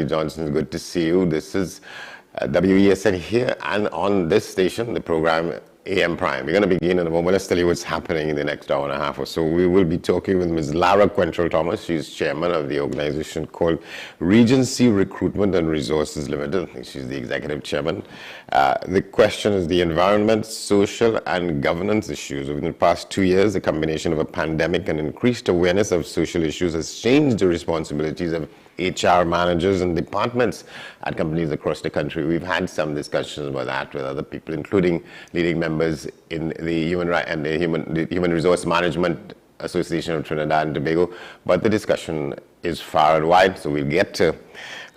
Johnson, good to see you. This is WESN here, and on this station, the program AM Prime. We're going to begin in a moment. Let's tell you what's happening in the next hour and a half or so. We will be talking with Ms. Lara Quentrell-Thomas. She's chairman of the organization called Regency Recruitment and Resources Limited. She's the executive chairman. The question is the environment, social and governance issues. Over the past 2 years, the combination of a pandemic and increased awareness of social issues has changed the responsibilities of HR managers and departments at companies across the country. We've had some discussions about that with other people, including leading members in the Human Resource Management Association of Trinidad and Tobago. But the discussion is far and wide, so we'll get to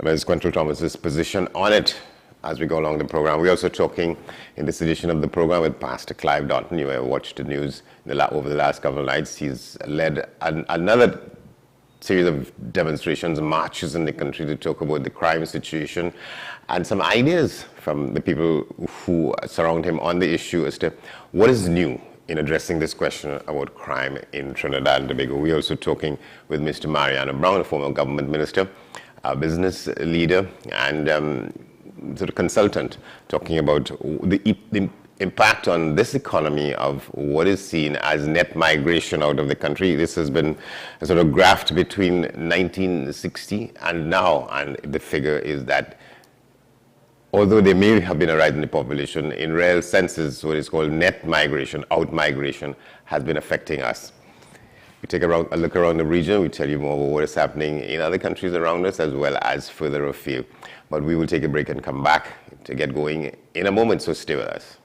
Ms. Quentrell-Thomas's position on it as we go along the program. We're also talking in this edition of the program with Pastor Clive Doughton. You may have watched the news over the last couple of nights. He's led another series of demonstrations, marches in the country to talk about the crime situation and some ideas from the people who surround him on the issue as to what is new in addressing this question about crime in Trinidad and Tobago. We're also talking with Mr. Mariano Brown, a former government minister, a business leader, and sort of consultant, talking about the impact on this economy of what is seen as net migration out of the country. This has been a sort of graft between 1960 and now, and the figure is that although there may have been a rise in the population, in real senses, what is called net migration, out migration, has been affecting us. We take a look around the region, we tell you more about what is happening in other countries around us as well as further afield. But we will take a break and come back to get going in a moment, so stay with us.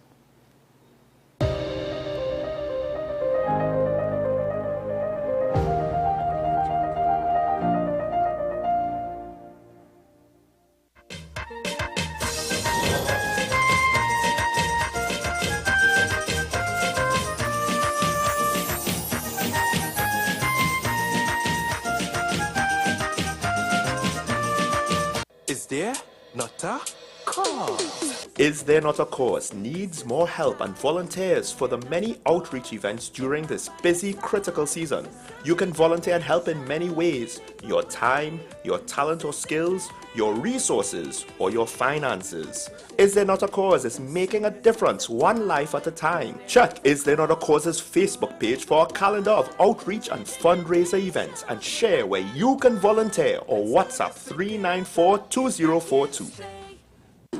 Is There Not a Cause needs more help and volunteers for the many outreach events during this busy, critical season. You can volunteer and help in many ways: your time, your talent or skills, your resources, or your finances. Is There Not a Cause is making a difference one life at a time. Check Is There Not a Cause's Facebook page for a calendar of outreach and fundraiser events and share where you can volunteer, or WhatsApp 394-2042.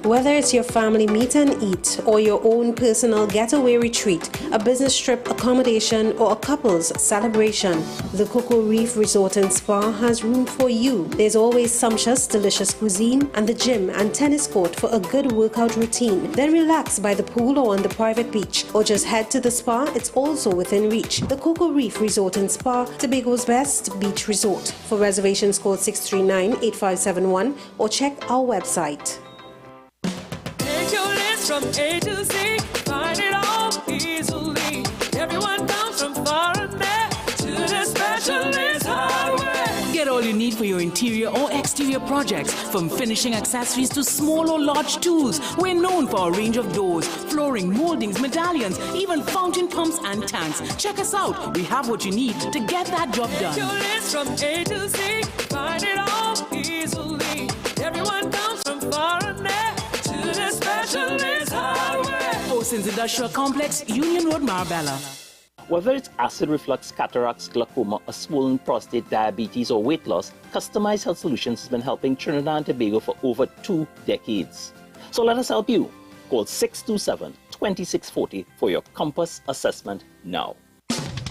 Whether it's your family meet and eat or your own personal getaway retreat, a business trip, accommodation, or a couple's celebration, the Cocoa Reef Resort and Spa has room for you. There's always sumptuous, delicious cuisine and the gym and tennis court for a good workout routine. Then relax by the pool or on the private beach, or just head to the spa. It's also within reach. The Cocoa Reef Resort and Spa, Tobago's best beach resort. For reservations, call 639-8571 or check our website. From A to Z, find it all easily. Everyone comes from far and near to the Specialist Hardware. Get all you need for your interior or exterior projects, from finishing accessories to small or large tools. We're known for our range of doors, flooring, moldings, medallions, even fountain pumps and tanks. Check us out. We have what you need to get that job done. Get your list from A to Z, find it all easily. Everyone comes from far and near to the Specialist Hardware. Oceans Industrial Complex, Union Road, Marbella. Whether it's acid reflux, cataracts, glaucoma, a swollen prostate, diabetes, or weight loss, Customized Health Solutions has been helping Trinidad and Tobago for over 2 decades. So let us help you. Call 627-2640 for your Compass assessment now.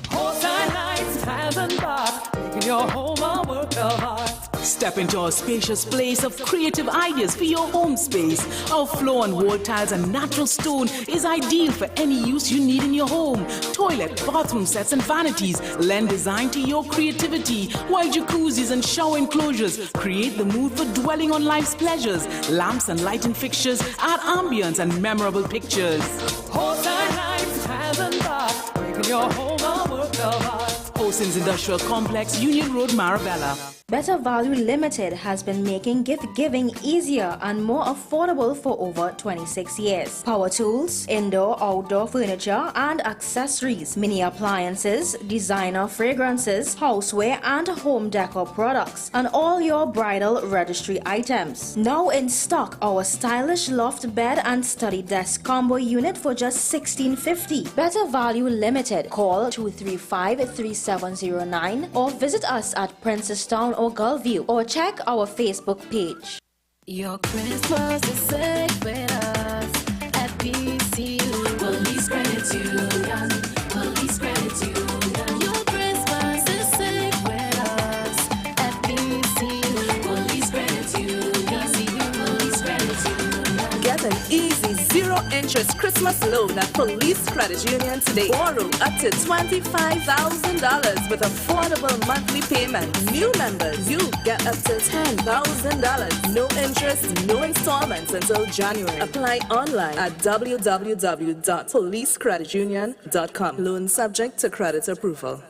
Poolside nights, tiles and bath, making your home a work of art. Step into a spacious place of creative ideas for your home space. Our floor and wall tiles and natural stone is ideal for any use you need in your home. Toilet, bathroom sets and vanities lend design to your creativity, while jacuzzis and shower enclosures create the mood for dwelling on life's pleasures. Lamps and lighting fixtures add ambience and memorable pictures. Poolside nights, tiles and bath, making your home a work of art. Oceans Industrial Complex, Union Road, Marabella. Better Value Limited has been making gift giving easier and more affordable for over 26 years. Power tools, indoor, outdoor furniture and accessories, mini appliances, designer fragrances, houseware and home decor products, and all your bridal registry items. Now in stock, our stylish loft bed and study desk combo unit for just $16.50. Better Value Limited. Call 235-3709 or visit us at Princestown or Gulfview, or check our Facebook page. Your Christmas is safe with us at PCU. Police Credit Union. Police Credit Union. Your Christmas is safe with us at PCU. Police Credit Union. Police Credit Union. Get an easy zero-interest Christmas loan at Police Credit Union today. Borrow up to $25,000 with affordable monthly payments. New members, you get up to $10,000. No interest, no installments until January. Apply online at www.policecreditunion.com. Loan subject to credit approval.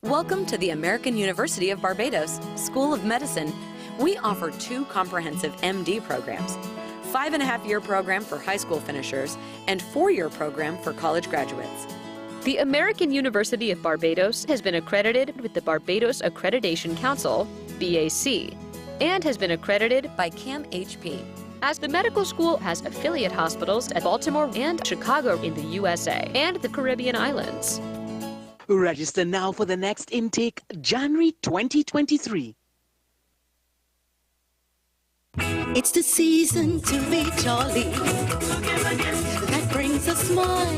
Welcome to the American University of Barbados School of Medicine. We offer 2 comprehensive MD programs, 5.5-year program for high school finishers, and 4-year program for college graduates. The American University of Barbados has been accredited with the Barbados Accreditation Council, BAC, and has been accredited by CAMHP. As the medical school has affiliate hospitals at Baltimore and Chicago in the USA and the Caribbean islands. Register now for the next intake, January 2023. It's the season to be jolly. That brings a smile.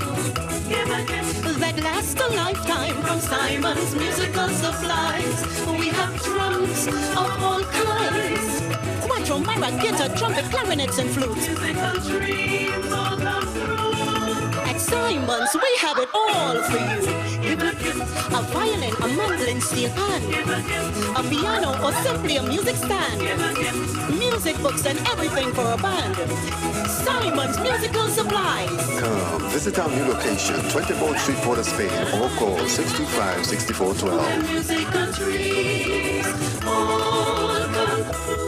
That lasts a lifetime from Simon's Musical Supplies. We have drums of all kinds. Quattro, marimba, guitar, trumpet, clarinets, and flutes. Musical dreams all come true. At Simon's, we have it all for you. Give a gift. A violin, a mandolin, steel pan, a piano, or simply a music stand. Music books and everything for a band. Simon's Musical Supplies. Come visit our new location, 24th Street, Port of Spain, or call 625-6412. Musical dreams all come true.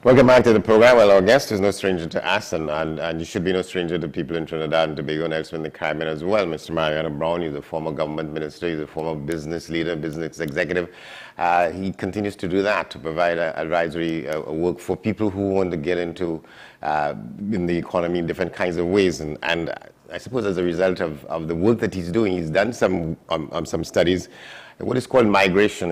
Welcome back to the program. Well, our guest is no stranger to us, and you should be no stranger to people in Trinidad and Tobago and elsewhere in the Caribbean as well. Mr. Mariano Brown, he's a former government minister, he's a former business leader, business executive. He continues to do that, to provide advisory work for people who want to get into in the economy in different kinds of ways. And I suppose as a result of the work that he's doing, he's done some studies, what is called migration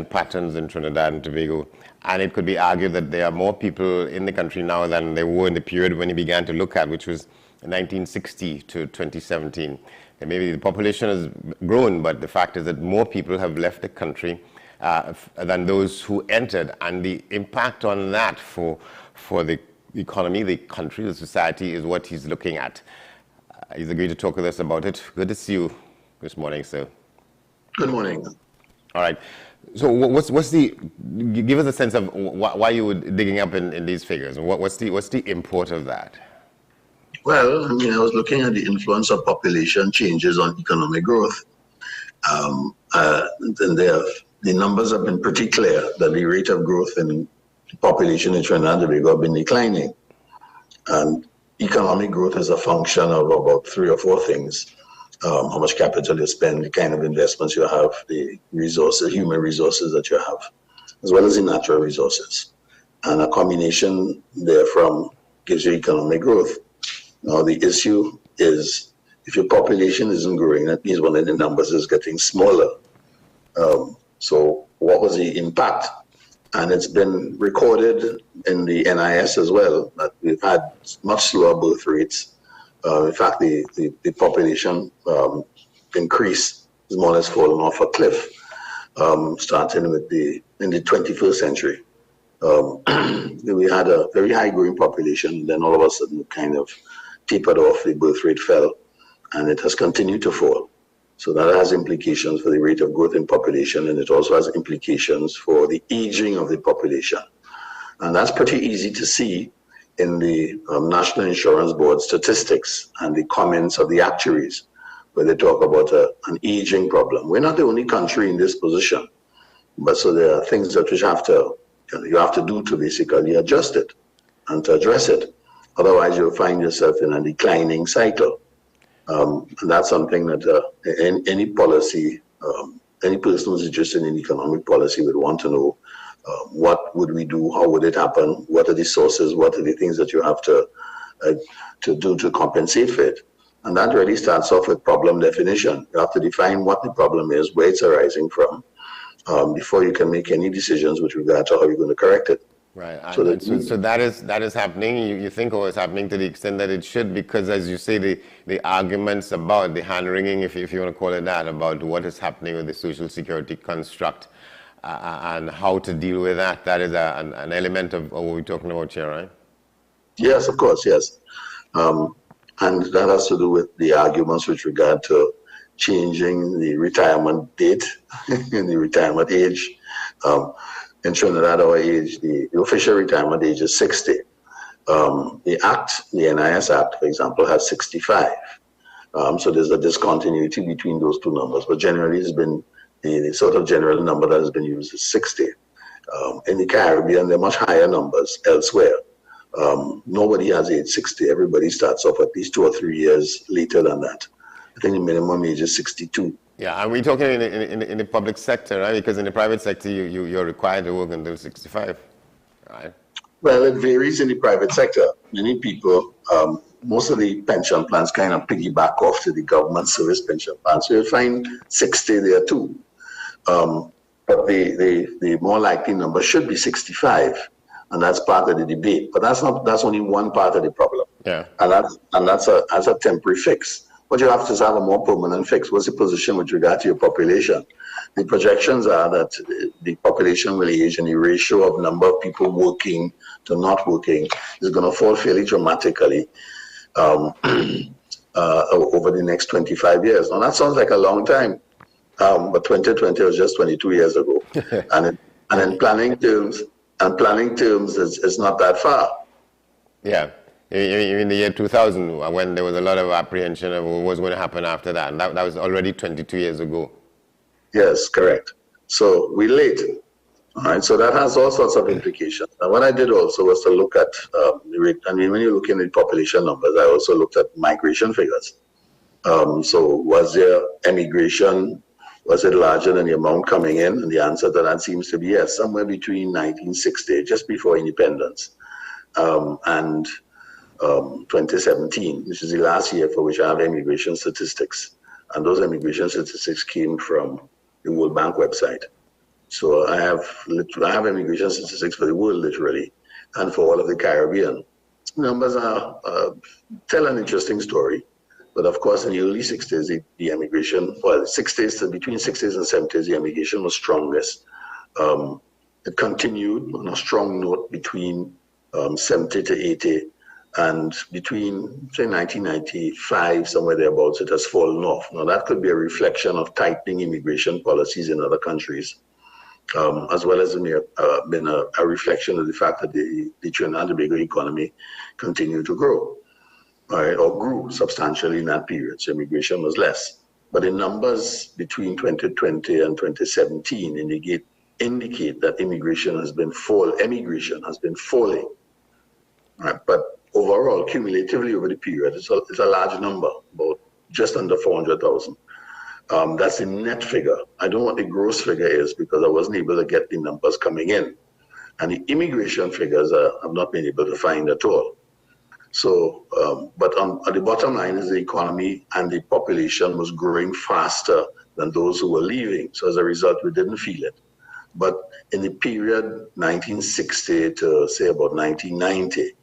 patterns in Trinidad and Tobago. And it could be argued that there are more people in the country now than there were in the period when he began to look at, which was 1960 to 2017. And maybe the population has grown, but the fact is that more people have left the country than those who entered. And the impact on that for the economy, the country, the society is what he's looking at. He's agreed to talk with us about it. Good to see you this morning, sir. Good morning. All right. So what's the, give us a sense of why you were digging up in these figures. What's the import of that? Well, I mean, I was looking at the influence of population changes on economic growth. And the numbers have been pretty clear that the rate of growth in population in Trinidad and Tobago have been declining. And economic growth is a function of about 3 or 4 things. How much capital you spend, the kind of investments you have, the resources, human resources that you have, as well as the natural resources. And a combination therefrom gives you economic growth. Now, the issue is if your population isn't growing, that means one of the numbers is getting smaller. So what was the impact? And it's been recorded in the NIS as well, that we've had much slower birth rates. In fact, the population increase is more or less fallen off a cliff, starting with in the 21st century. We had a very high growing population, then all of a sudden it kind of tapered off, the birth rate fell, and it has continued to fall. So that has implications for the rate of growth in population, and it also has implications for the aging of the population. And that's pretty easy to see in the National Insurance Board statistics and the comments of the actuaries, where they talk about an aging problem. We're not the only country in this position, but so there are things that you have to do to basically adjust it and to address it. Otherwise, you'll find yourself in a declining cycle. And that's something that any policy, any person who's interested in economic policy would want to know. What would we do? How would it happen? What are the sources? What are the things that you have to do to compensate for it? And that really starts off with problem definition. You have to define what the problem is, where it's arising from, before you can make any decisions with regard to how you're going to correct it. Right. So that is happening. You think it's happening to the extent that it should, because as you say, the arguments about the hand-wringing, if you want to call it that, about what is happening with the social security construct, and how to deal with that. That is an element of what we're talking about here, right? Yes, of course, yes. And that has to do with the arguments with regard to changing the retirement date and the retirement age. In Trinidad, our age, the official retirement age is 60. The NIS Act, for example, has 65. So there's a discontinuity between those two numbers, but generally it's been the sort of general number that has been used is 60. In the Caribbean, there are much higher numbers elsewhere. Nobody has age 60. Everybody starts off at least 2 or 3 years later than that. I think the minimum age is 62. Yeah, and we're talking in the public sector, right? Because in the private sector, you're required to work until 65, right? Well, it varies in the private sector. Many people, most of the pension plans kind of piggyback off to the government service pension plans. So you'll find 60 there too. But the more likely number should be 65, and that's part of the debate. But that's only one part of the problem. Yeah. And that's a temporary fix. What you have to have a more permanent fix. What's the position with regard to your population? The projections are that the population will age, and the ratio of number of people working to not working is going to fall fairly dramatically over the next 25 years. Now that sounds like a long time, but 2020 was just 22 years ago, and in planning terms, it's not that far. Yeah. In the year 2000, when there was a lot of apprehension of what was going to happen after that, and that was already 22 years ago. Yes, correct. So we're late. All right, so that has all sorts of implications. And what I did also was to look at the rate. I mean, when you're looking at population numbers, I also looked at migration figures. So was there emigration? Was it larger than the amount coming in? And the answer to that seems to be yes, somewhere between 1960, just before independence, and 2017, which is the last year for which I have immigration statistics. And those immigration statistics came from the World Bank website. So I have immigration statistics for the world, literally, and for all of the Caribbean. Numbers tell an interesting story. But of course, in the early 60s, the immigration, well, 60s, between 60s and 70s, the immigration was strongest. It continued on a strong note between 70 to 80. And between, say, 1995, somewhere thereabouts, it has fallen off. Now, that could be a reflection of tightening immigration policies in other countries, as well as been a reflection of the fact that the Trinidad and Tobago economy continued to grow, right, or grew substantially in that period. So immigration was less. But the numbers between 2020 and 2017 indicate that emigration has been falling. Right, but overall, cumulatively over the period, it's a large number, about just under 400,000. That's the net figure. I don't know what the gross figure is because I wasn't able to get the numbers coming in. And the immigration figures I've not been able to find at all. So, but at the bottom line is the economy and the population was growing faster than those who were leaving. So as a result, we didn't feel it. But in the period 1960 to say about 1990,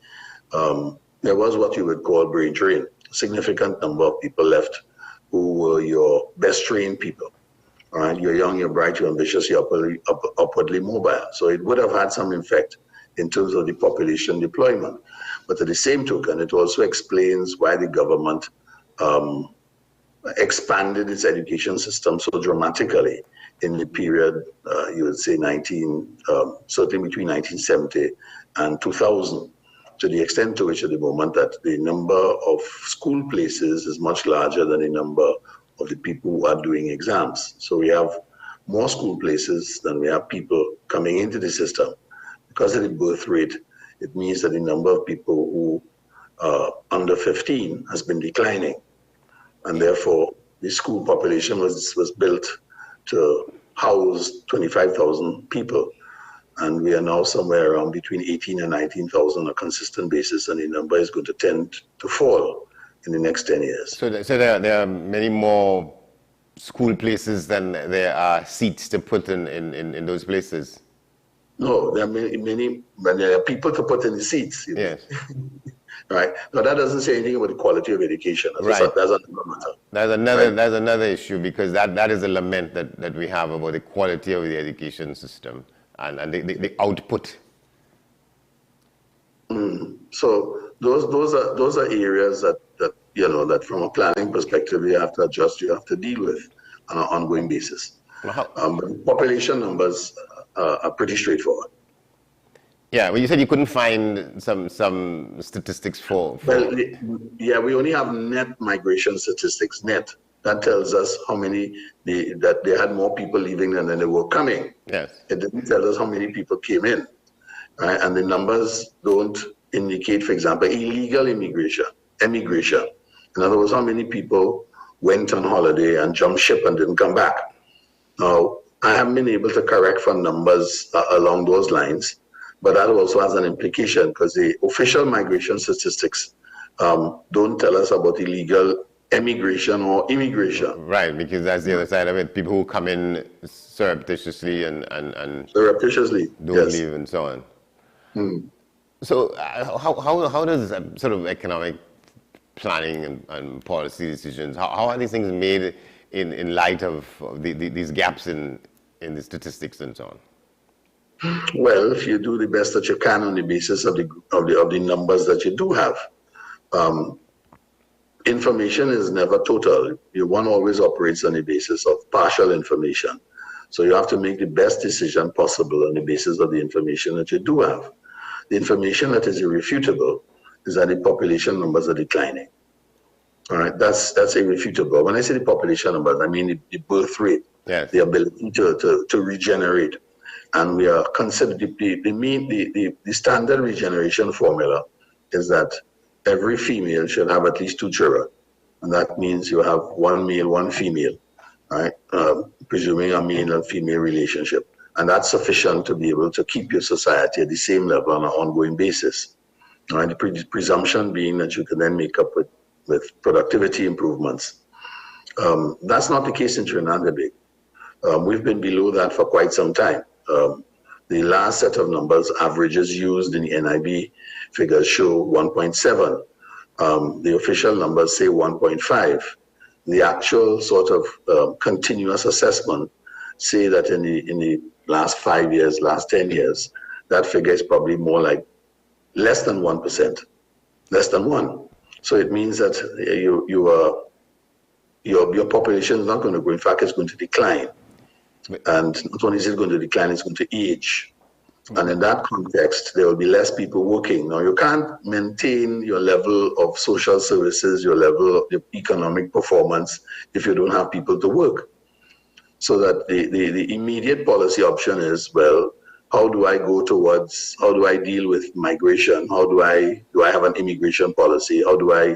there was what you would call brain drain. A significant number of people left who were your best trained people. All right, you're young, you're bright, you're ambitious, you're upwardly mobile. So it would have had some effect in terms of the population deployment. But at the same token, it also explains why the government expanded its education system so dramatically in the period, you would say certainly between 1970 and 2000, to the extent to which at the moment that the number of school places is much larger than the number of the people who are doing exams. So we have more school places than we have people coming into the system. Because of the birth rate, it means that the number of people who are under 15 has been declining. And therefore, the school population was built to house 25,000 people. And we are now somewhere around between 18 and 19,000 on a consistent basis, and the number is going to tend to fall in the next 10 years. So there are many more school places than there are seats to put in those places? No, there are many, but there are people to put in the seats. Yes. Right. Now that doesn't say anything about the quality of education. That's another matter. That's another issue, because that is a lament that we have about the quality of the education system and the output. So those are areas that that from a planning perspective you have to adjust, you have to deal with on an ongoing basis. Population numbers are pretty straightforward. Yeah, well, you said you couldn't find some statistics for... Well, yeah, we only have net migration statistics, net. That tells us how many, that they had more people leaving than they were coming. Yes. It didn't tell us how many people came in. Right? And the numbers don't indicate, for example, illegal emigration. In other words, how many people went on holiday and jumped ship and didn't come back. Now, I haven't been able to correct for numbers along those lines, but that also has an implication, because the official migration statistics don't tell us about illegal emigration or immigration. Right, because that's the other side of it. People who come in surreptitiously and surreptitiously don't leave and so on. So how does sort of economic planning and policy decisions, how are these things made in light of these gaps in the statistics and so on? Well, if you do the best that you can on the basis of the numbers that you do have. Information is never total. One always operates on the basis of partial information. So you have to make the best decision possible on the basis of the information that you do have. The information that is irrefutable is that the population numbers are declining. All right, that's irrefutable. When I say the population numbers, I mean the birth rate, the ability to regenerate. And we are considered the standard regeneration formula is that every female should have at least 2 children. And that means you have 1 male, 1 female, right? Presuming a male and female relationship. And that's sufficient to be able to keep your society at the same level on an ongoing basis. Right? The presumption being that you can then make up with productivity improvements. That's not the case in Trinidad and Tobago. We've been below that for quite some time. The last set of numbers, averages used in the NIB figures show 1.7. The official numbers say 1.5. The actual sort of continuous assessment say that in the last 5 years, last 10 years, that figure is probably more like less than 1%, less than 1. So it means that your population is not going to grow. In fact, it's going to decline. And not only is it going to decline, it's going to age. And in that context, there will be less people working. Now, you can't maintain your level of social services, your level of economic performance if you don't have people to work. So that the immediate policy option is, well, how do I deal with migration? How do I have an immigration policy? How do I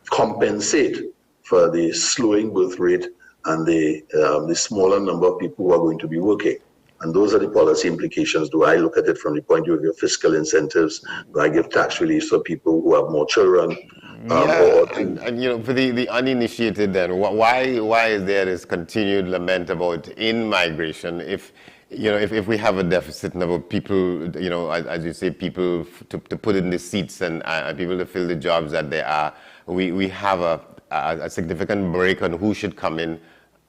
compensate for the slowing birth rate and the smaller number of people who are going to be working? And those are the policy implications. Do I look at it from the point of view of fiscal incentives? Do I give tax relief for people who have more children? And for the uninitiated, then why is there this continued lament about in-migration if we have a deficit number of people, as you say, people to put in the seats and people to fill the jobs that there are, we have a significant break on who should come in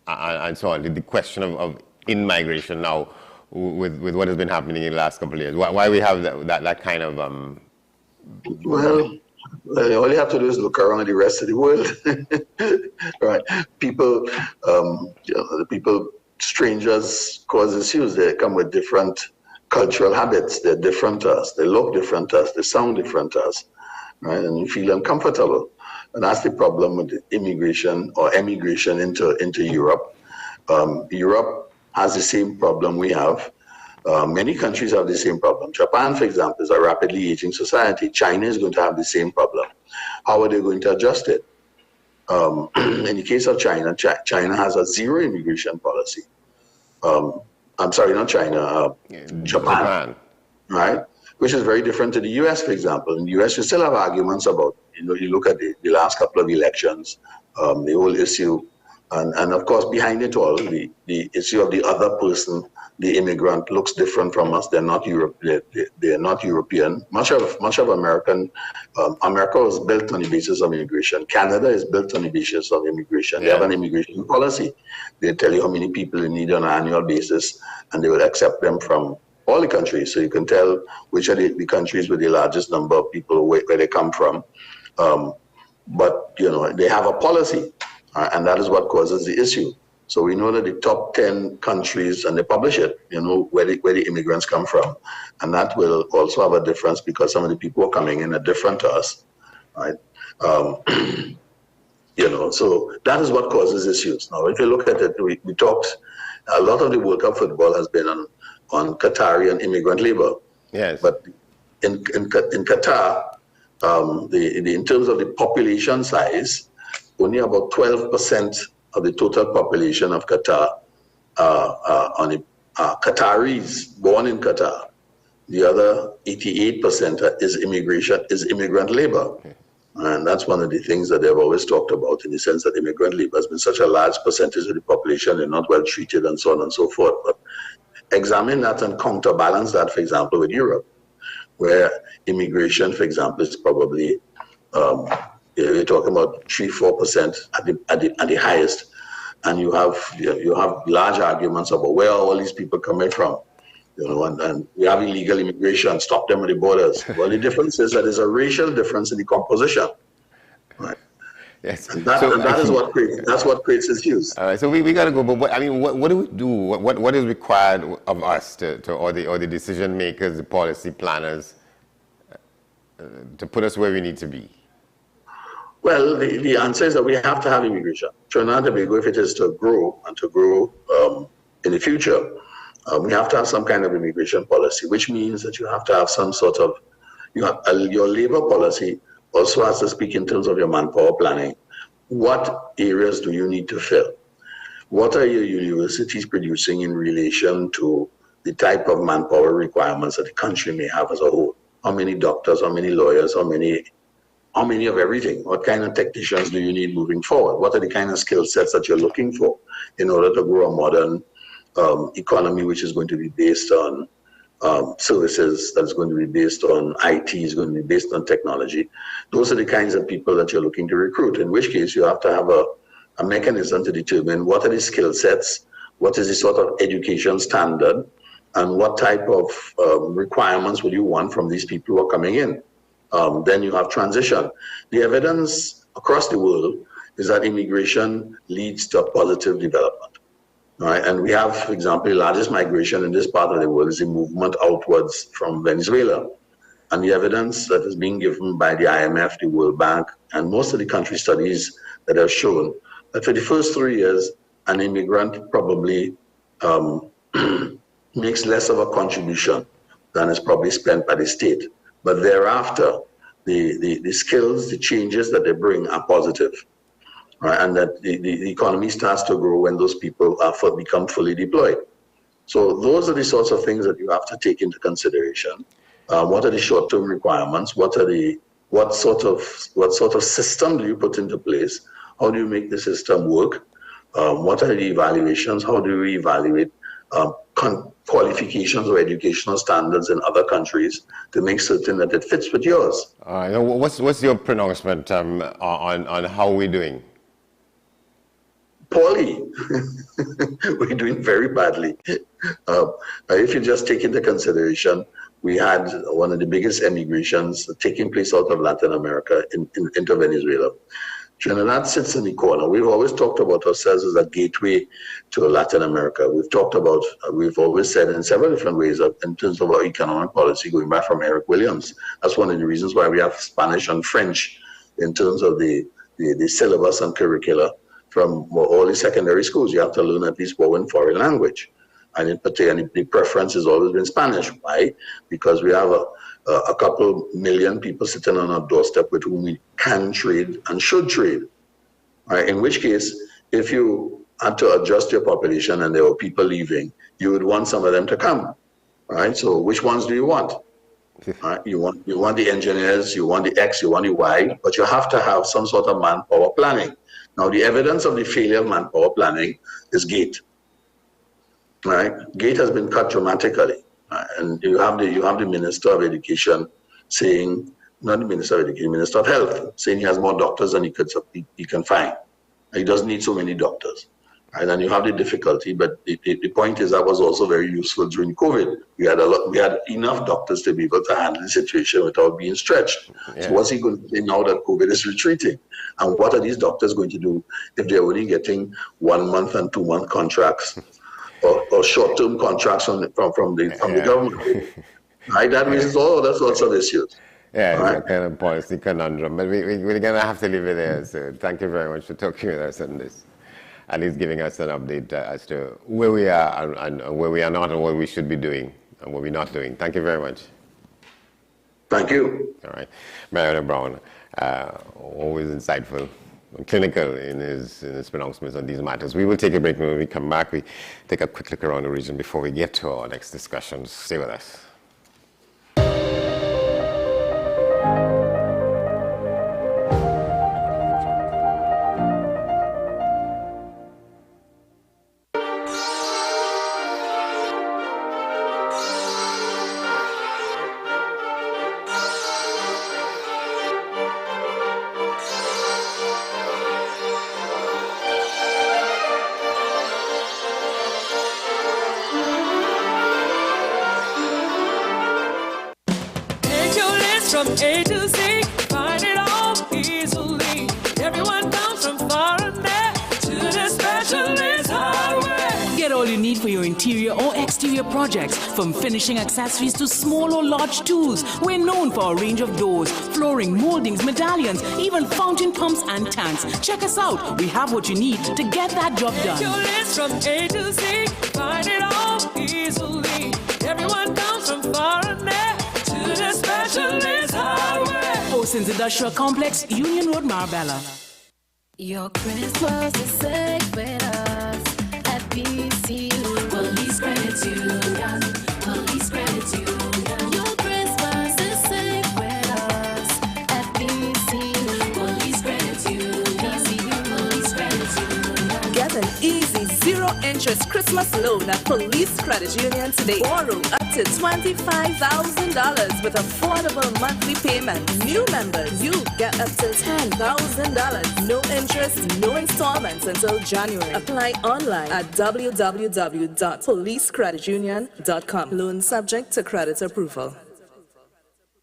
and so on. The question of in-migration now with what has been happening in the last couple of years, why we have that kind of... Well, Well, all you have to do is look around the rest of the world, right? People, the people, strangers cause issues. They come with different cultural habits. They're different to us. They look different to us. They sound different to us, right? And you feel uncomfortable. And that's the problem with immigration or emigration into Europe. Europe has the same problem we have. Many countries have the same problem. Japan, for example, is a rapidly aging society. China is going to have the same problem. How are they going to adjust it? In the case of China, China has a zero immigration policy. I'm sorry, not China, Japan, right? Which is very different to the US, for example. In the US, you still have arguments about, you look at the last couple of elections, the whole issue, and of course, behind it all, the issue of the other person, the immigrant, looks different from us. They're not they're not European. Much of America was built on the basis of immigration. Canada is built on the basis of immigration. They have an immigration policy. They tell you how many people you need on an annual basis, and they will accept them from all the countries. So you can tell which are the countries with the largest number of people where they come from. But they have a policy, and that is what causes the issue. So we know that the top 10 countries, and they publish it, where the immigrants come from. And that will also have a difference because some of the people who are coming in are different to us, right? So that is what causes issues. Now, if you look at it, we talked, a lot of the World Cup football has been on Qatari and immigrant labor. Yes. But in Qatar, in terms of the population size, only about 12% of the total population of Qatar are Qataris born in Qatar. The other 88% is immigrant labor. Okay. And that's one of the things that they've always talked about, in the sense that immigrant labor has been such a large percentage of the population, they're not well treated and so on and so forth. But examine that and counterbalance that, for example, with Europe, where immigration, for example, is probably you're talking about 3-4% at the highest, and you have large arguments about where are all these people coming from, and we have illegal immigration, stop them at the borders. Well, the difference is that there's a racial difference in the composition, right? Yes, and that is what creates issues. All right, so we got to go. But what do we do? What is required of us or the decision makers, the policy planners, to put us where we need to be? Well, the answer is that we have to have immigration. Trinidad and Tobago, if it is to grow in the future, we have to have some kind of immigration policy, which means that you have to have some sort of, your labor policy also has to speak in terms of your manpower planning. What areas do you need to fill? What are your universities producing in relation to the type of manpower requirements that the country may have as a whole? How many doctors, how many lawyers, how many of everything? What kind of technicians do you need moving forward? What are the kind of skill sets that you're looking for in order to grow a modern economy, which is going to be based on services, that's going to be based on IT, is going to be based on technology? Those are the kinds of people that you're looking to recruit, in which case you have to have a mechanism to determine what are the skill sets, what is the sort of education standard, and what type of requirements would you want from these people who are coming in. Then you have transition. The evidence across the world is that immigration leads to a positive development. Right? And we have, for example, the largest migration in this part of the world is the movement outwards from Venezuela. And the evidence that is being given by the IMF, the World Bank, and most of the country studies that have shown that for the first 3 years, an immigrant probably makes less of a contribution than is probably spent by the state. But thereafter, the skills, the changes that they bring are positive. Right, and that the economy starts to grow when those people become fully deployed. So those are the sorts of things that you have to take into consideration. What are the short-term requirements? What sort of system do you put into place? How do you make the system work? What are the evaluations? How do you evaluate qualifications or educational standards in other countries to make certain that it fits with yours? What's your pronouncement on how we're doing? Poorly. We're doing very badly. If you just take into consideration we had one of the biggest emigrations taking place out of Latin America into Venezuela. Trinidad sits in the corner. We've always talked about ourselves as a gateway to Latin America. We've always said in several different ways in terms of our economic policy, going back from Eric Williams. That's one of the reasons why we have Spanish and French in terms of the syllabus and curricula from all the secondary schools. You have to learn at least one foreign language. And in particular, the preference has always been Spanish. Why? Because we have a couple million people sitting on our doorstep with whom we can trade and should trade. Right? In which case, if you had to adjust your population and there were people leaving, you would want some of them to come. Right? So which ones do you want? Right? You want the engineers, you want the X, you want the Y, but you have to have some sort of manpower planning. Now, the evidence of the failure of manpower planning is GATE. Right? GATE has been cut dramatically. And you have the Minister of Education saying, not the Minister of Education, Minister of Health, saying he has more doctors than he can find. He doesn't need so many doctors. Right? And you have the difficulty, but the point is that was also very useful during COVID. We had enough doctors to be able to handle the situation without being stretched. Yeah. So what's he going to do now that COVID is retreating? And what are these doctors going to do if they're only getting 1 month and 2 month contracts? Or short-term contracts from the government. Right? That raises all sorts of issues. Yeah, right? It's a kind of policy conundrum. But we're going to have to leave it there. So thank you very much for talking with us on this. At least giving us an update as to where we are and where we are not and what we should be doing and what we're not doing. Thank you very much. Thank you. All right. Mariana Brown, always insightful. Clinical in his pronouncements on these matters. We will take a break. When we come back, we take a quick look around the region before we get to our next discussions. Stay with us. From A to Z, find it all easily. Everyone comes from far and near to the Specialist Hardware. Get all you need for your interior or exterior projects, from finishing accessories to small or large tools. We're known for our range of doors, flooring, moldings, medallions, even fountain pumps and tanks. Check us out. We have what you need to get that job done. Your list from A to Z, find it all easily. Everyone comes from far and near to the Specialist Hardware. Oceans Industrial Complex, Union Road, Marbella. Your Christmas is safe with us at PCU. Police Credit Union. Police Credit Union. Your Christmas is safe with us at PCU. Police Credit Union. Police Credit Union. Get an easy zero-interest Christmas loan at Police Credit Union today. Borrow up to $25,000 with affordable monthly payments. New members, you get up to $10,000. No interest, no installments until January. Apply online at www.policecreditunion.com. Loan subject to credit approval.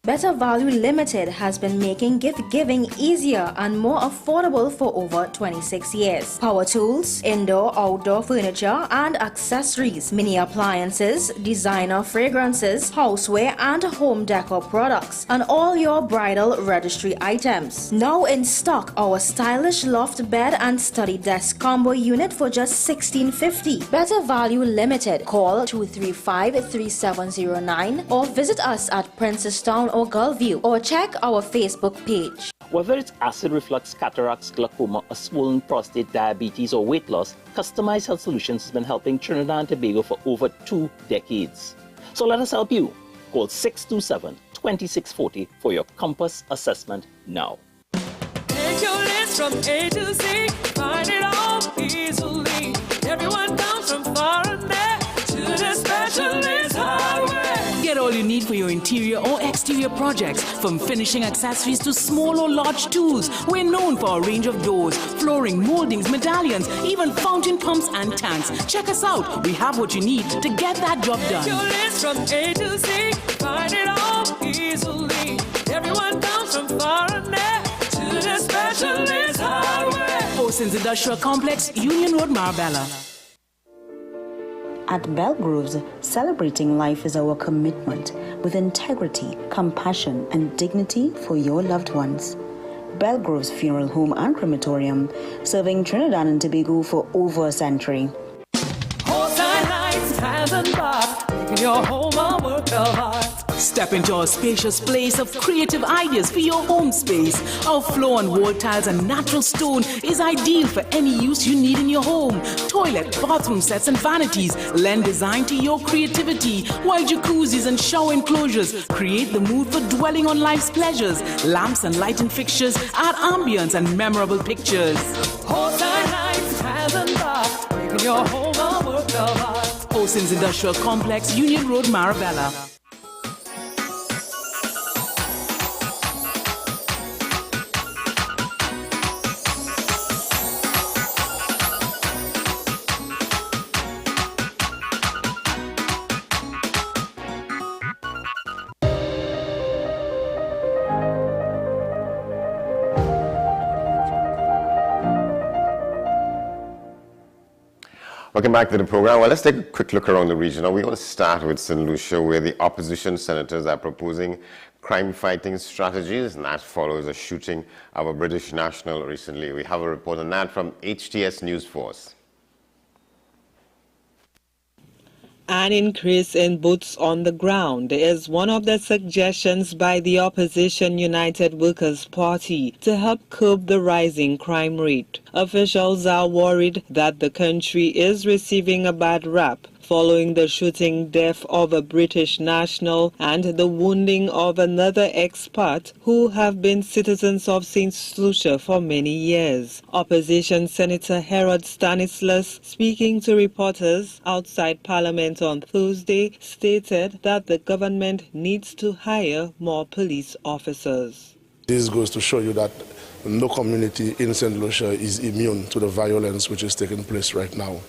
Better Value Limited has been making gift giving easier and more affordable for over 26 years. Power tools, indoor, outdoor furniture and accessories, mini appliances, designer fragrances, houseware and home decor products, and all your bridal registry items. Now in stock, our stylish loft bed and study desk combo unit for just $16.50. Better Value Limited. Call 235-3709 or visit us at Princestown or Gulfview, or check our Facebook page. Whether it's acid reflux, cataracts, glaucoma, a swollen prostate, diabetes, or weight loss, Customized Health Solutions has been helping Trinidad and Tobago for over 2 decades. So let us help you. Call 627-2640 for your Compass assessment now. Take your list from A to Z, find it all easily. Everyone comes from far and near to the Specialist Hardware. Get all you need for your interior or exterior projects, from finishing accessories to small or large tools. We're known for our range of doors, flooring, moldings, medallions, even fountain pumps and tanks. Check us out. We have what you need to get that job done. Your list from A to Z. find it all easily. Everyone comes from far and near to the specialist hardware. Oceans Industrial Complex, Union Road, Marbella. At Belgroves, celebrating life is our commitment with integrity, compassion, and dignity for your loved ones. Belgroves Funeral Home and Crematorium, serving Trinidad and Tobago for over a century. Poolside nights, hands and bath, making your home a work of art. Step into a spacious place of creative ideas for your home space. Our floor and wall tiles and natural stone is ideal for any use you need in your home. Toilet, bathroom sets and vanities lend design to your creativity, while jacuzzis and shower enclosures create the mood for dwelling on life's pleasures. Lamps and lighting fixtures add ambience and memorable pictures. Poolside nights, hands and bath, making your home a work of art. Oceans Industrial Complex, Union Road, Marabella. Welcome back to the program. Well, let's take a quick look around the region. Now, we're going to start with St. Lucia, where the opposition senators are proposing crime-fighting strategies, and that follows a shooting of a British national recently. We have a report on that from HTS News Force. An increase in boots on the ground is one of the suggestions by the opposition United Workers' Party to help curb the rising crime rate. Officials are worried that the country is receiving a bad rap following the shooting death of a British national and the wounding of another expat who have been citizens of St. Lucia for many years. Opposition Senator Harold Stanislas, speaking to reporters outside Parliament on Thursday, stated that the government needs to hire more police officers. This goes to show you that no community in St. Lucia is immune to the violence which is taking place right now.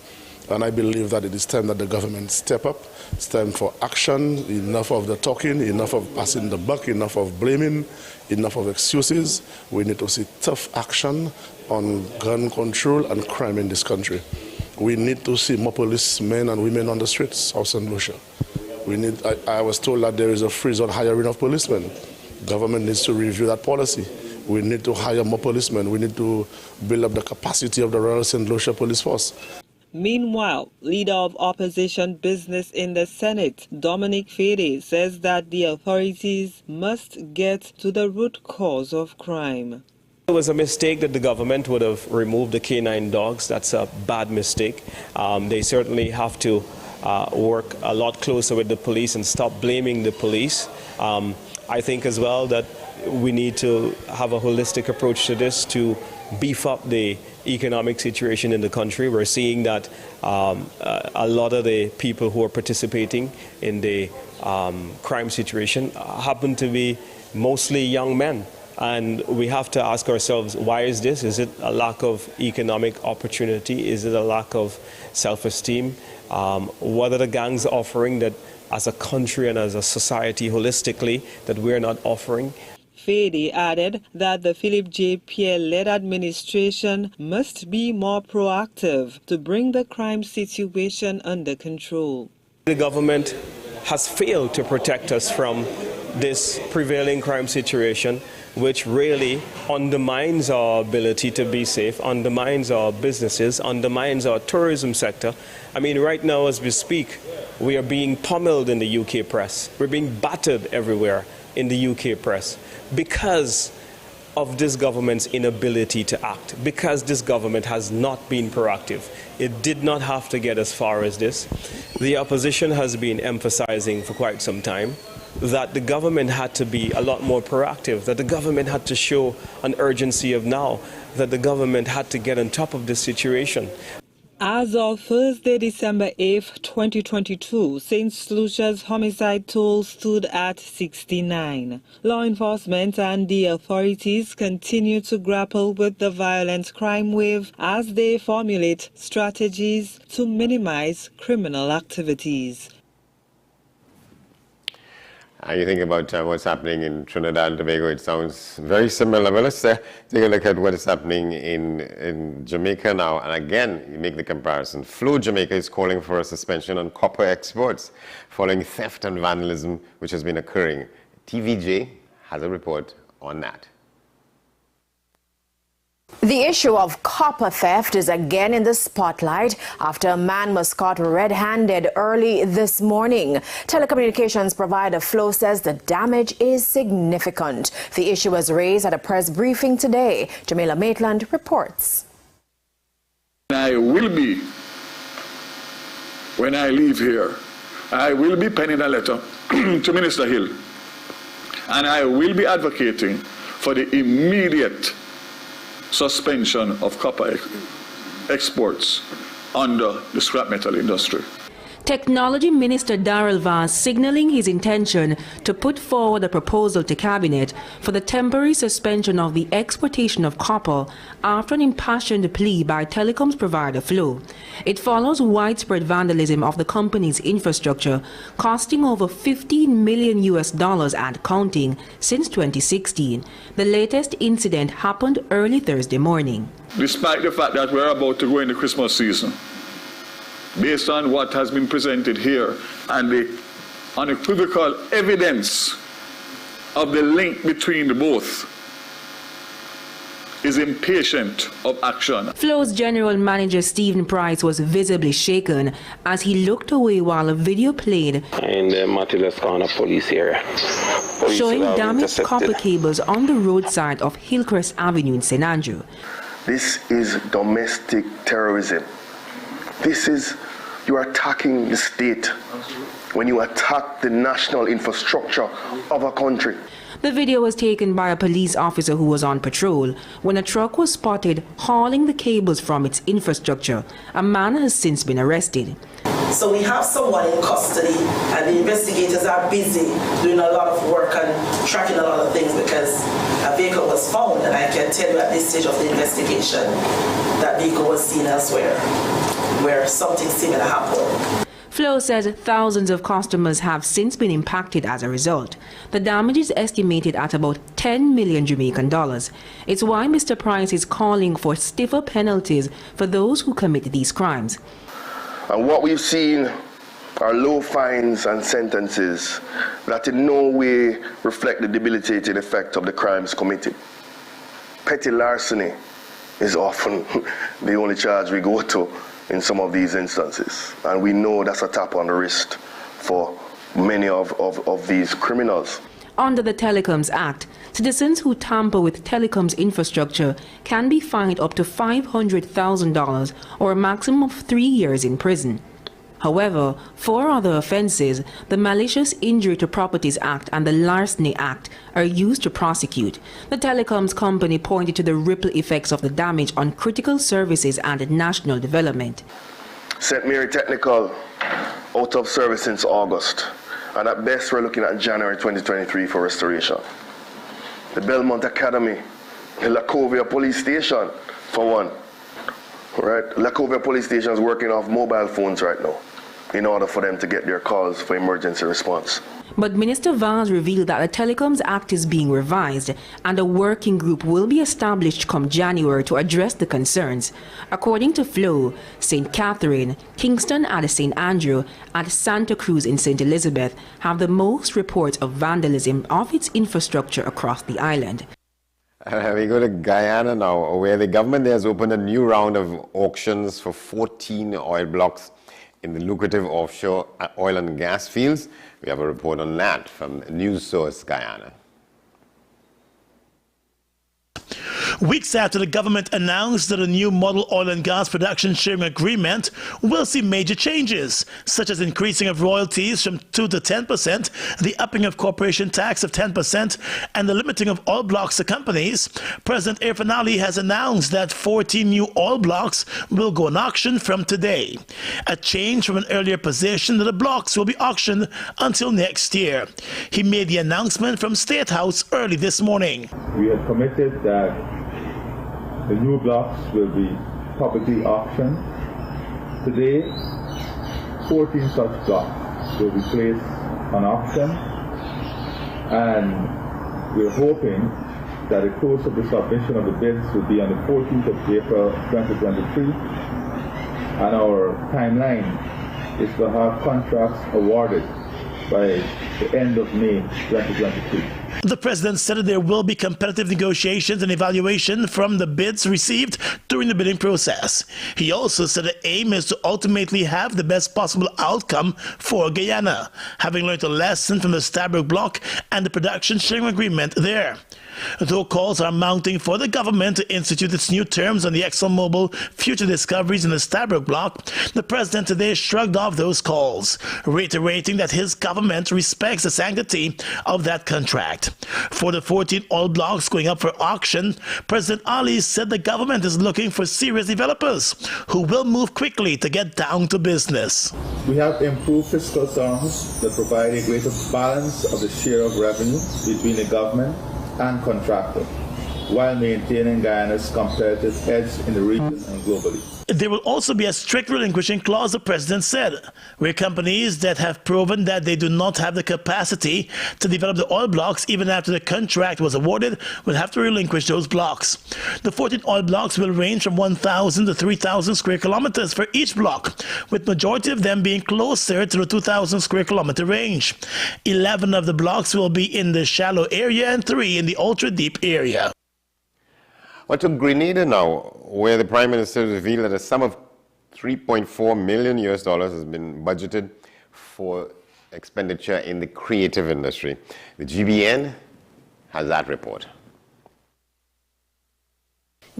And I believe that it is time that the government step up. It's time for action. Enough of the talking, enough of passing the buck, enough of blaming, enough of excuses. We need to see tough action on gun control and crime in this country. We need to see more policemen and women on the streets of St. Lucia. I was told that there is a freeze on hiring of policemen. Government needs to review that policy. We need to hire more policemen. We need to build up the capacity of the Royal St. Lucia Police Force. Meanwhile, leader of opposition business in the Senate, Dominic Fede, says that the authorities must get to the root cause of crime. It was a mistake that the government would have removed the canine dogs. That's a bad mistake. They certainly have to work a lot closer with the police and stop blaming the police. I think as well that we need to have a holistic approach to this to beef up the economic situation in the country. We're seeing that a lot of the people who are participating in the crime situation happen to be mostly young men. And we have to ask ourselves, why is this? Is it a lack of economic opportunity? Is it a lack of self-esteem? What are the gangs offering that as a country and as a society holistically that we're not offering? Fede added that the Philip J. Pierre-led administration must be more proactive to bring the crime situation under control. The government has failed to protect us from this prevailing crime situation, which really undermines our ability to be safe, undermines our businesses, undermines our tourism sector. I mean, right now as we speak, we are being pummeled in the UK press. We're being battered everywhere in the UK press because of this government's inability to act, because this government has not been proactive. It did not have to get as far as this. The opposition has been emphasizing for quite some time that the government had to be a lot more proactive, that the government had to show an urgency of now, that the government had to get on top of this situation. As of Thursday, December 8, 2022, St. Lucia's homicide toll stood at 69. Law enforcement and the authorities continue to grapple with the violent crime wave as they formulate strategies to minimize criminal activities. And you think about what's happening in Trinidad and Tobago, it sounds very similar. Well, let's take a look at what is happening in Jamaica now. And again, you make the comparison. Flow Jamaica is calling for a suspension on copper exports following theft and vandalism which has been occurring. TVJ has a report on that. The issue of copper theft is again in the spotlight after a man was caught red-handed early this morning. Telecommunications provider Flow says the damage is significant. The issue was raised at a press briefing today. Jamila Maitland reports. I will be, when I leave here, I will be penning a letter to Minister Hill, and I will be advocating for the immediate suspension of copper exports under the scrap metal industry. Technology Minister Darrell Vaz signaling his intention to put forward a proposal to Cabinet for the temporary suspension of the exportation of copper after an impassioned plea by telecoms provider Flow. It follows widespread vandalism of the company's infrastructure, costing over $15 million and counting since 2016. The latest incident happened early Thursday morning. Despite the fact that we're about to go into Christmas season, based on what has been presented here and the unequivocal evidence of the link between the both, is impatient of action. Flow's general manager Stephen Price was visibly shaken as he looked away while a video played in the Matildas Corner police area, showing damaged copper cables on the roadside of Hillcrest Avenue in St. Andrew. This is domestic terrorism. You are attacking the state when you attack the national infrastructure of a country. The video was taken by a police officer who was on patrol when a truck was spotted hauling the cables from its infrastructure. A man has since been arrested. So we have someone in custody and the investigators are busy doing a lot of work and tracking a lot of things because a vehicle was found, and I can tell you at this stage of the investigation that vehicle was seen elsewhere where something similar happened. Flow says thousands of customers have since been impacted as a result. The damage is estimated at about 10 million Jamaican dollars. It's why Mr. Price is calling for stiffer penalties for those who commit these crimes. And what we've seen are low fines and sentences that in no way reflect the debilitating effect of the crimes committed. Petty larceny is often the only charge we go to in some of these instances. And we know that's a tap on the wrist for many of these criminals. Under the Telecoms Act, citizens who tamper with telecoms infrastructure can be fined up to $500,000 or a maximum of 3 years in prison. However, for other offences, the Malicious Injury to Properties Act and the Larceny Act are used to prosecute. The telecoms company pointed to the ripple effects of the damage on critical services and national development. St. Mary Technical, out of service since August, and at best we're looking at January 2023 for restoration. The Belmont Academy, the Lacovia Police Station, for one. Right? Lacovia Police Station is working off mobile phones right now in order for them to get their calls for emergency response. But Minister Vaz revealed that the Telecoms Act is being revised and a working group will be established come January to address the concerns. According to Flow, St. Catherine, Kingston at St. Andrew, and Santa Cruz in St. Elizabeth have the most reports of vandalism of its infrastructure across the island. We go to Guyana now, where the government there has opened a new round of auctions for 14 oil blocks in the lucrative offshore oil and gas fields. We have a report on that from News Source Guyana. Weeks after the government announced that a new model oil and gas production sharing agreement will see major changes, such as increasing of royalties from 2 to 10%, the upping of corporation tax of 10%, and the limiting of oil blocks to companies, President Irfaan Ali has announced that 14 new oil blocks will go on auction from today. A change from an earlier position that the blocks will be auctioned until next year. He made the announcement from State House early this morning. We have committed that the new blocks will be publicly auctioned. Today, 14 such blocks will be placed on auction, and we're hoping that the course of the submission of the bids will be on the 14th of April 2023, and our timeline is to have contracts awarded by the end of May 2023. The president said that there will be competitive negotiations and evaluation from the bids received during the bidding process. He also said the aim is to ultimately have the best possible outcome for Guyana, having learned a lesson from the Stabroek block and the production sharing agreement there. Though calls are mounting for the government to institute its new terms on the ExxonMobil future discoveries in the Stabroek block, the president today shrugged off those calls, reiterating that his government respects the sanctity of that contract. For the 14 oil blocks going up for auction, President Ali said the government is looking for serious developers who will move quickly to get down to business. We have improved fiscal terms that provide a greater balance of the share of revenue between the government and contractor, while maintaining Guyana's competitive edge in the region and globally. There will also be a strict relinquishing clause, the president said, where companies that have proven that they do not have the capacity to develop the oil blocks even after the contract was awarded will have to relinquish those blocks. The 14 oil blocks will range from 1,000 to 3,000 square kilometers for each block, with majority of them being closer to the 2,000 square kilometer range. 11 of the blocks will be in the shallow area and 3 in the ultra-deep area. Well, to Grenada now, where the Prime Minister revealed that a sum of $3.4 million has been budgeted for expenditure in the creative industry. The GBN has that report.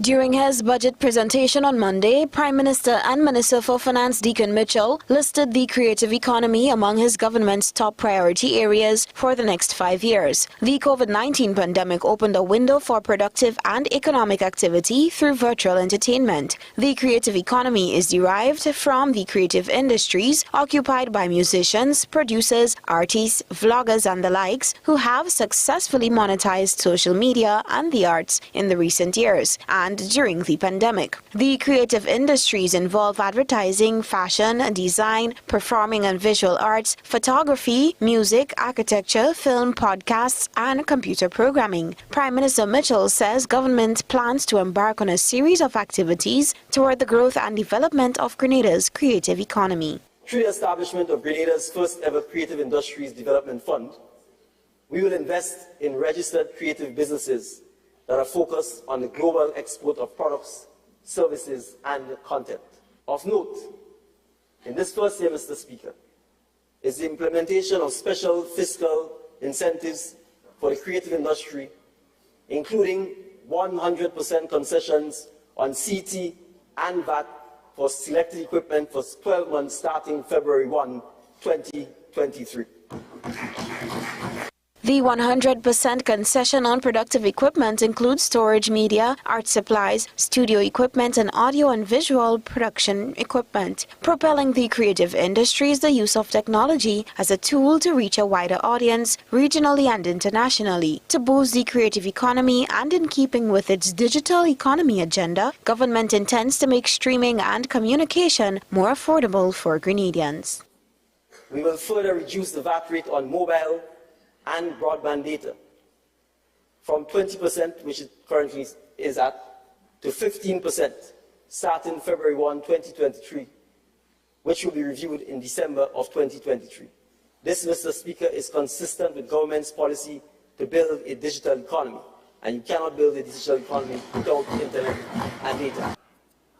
During his budget presentation on Monday, Prime Minister and Minister for Finance Deacon Mitchell listed the creative economy among his government's top priority areas for the next 5 years. The COVID-19 pandemic opened a window for productive and economic activity through virtual entertainment. The creative economy is derived from the creative industries occupied by musicians, producers, artists, vloggers and the likes who have successfully monetized social media and the arts in the recent years and during the pandemic. The creative industries involve advertising, fashion, design, performing and visual arts, photography, music, architecture, film, podcasts, and computer programming. Prime Minister Mitchell says government plans to embark on a series of activities toward the growth and development of Grenada's creative economy. Through the establishment of Grenada's first ever Creative Industries Development Fund, we will invest in registered creative businesses that are focused on the global export of products, services, and content. Of note, in this first year, Mr. Speaker, is the implementation of special fiscal incentives for the creative industry, including 100% concessions on CT and VAT for selected equipment for 12 months starting February 1, 2023. The 100% concession on productive equipment includes storage media, art supplies, studio equipment, and audio and visual production equipment. Propelling the creative industry is the use of technology as a tool to reach a wider audience, regionally and internationally. To boost the creative economy and in keeping with its digital economy agenda, government intends to make streaming and communication more affordable for Grenadians. We will further reduce the VAT rate on mobile and broadband data from 20%, which it currently is at, to 15% starting February 1, 2023, which will be reviewed in December of 2023. This, Mr. Speaker, is consistent with government's policy to build a digital economy, and you cannot build a digital economy without internet and data.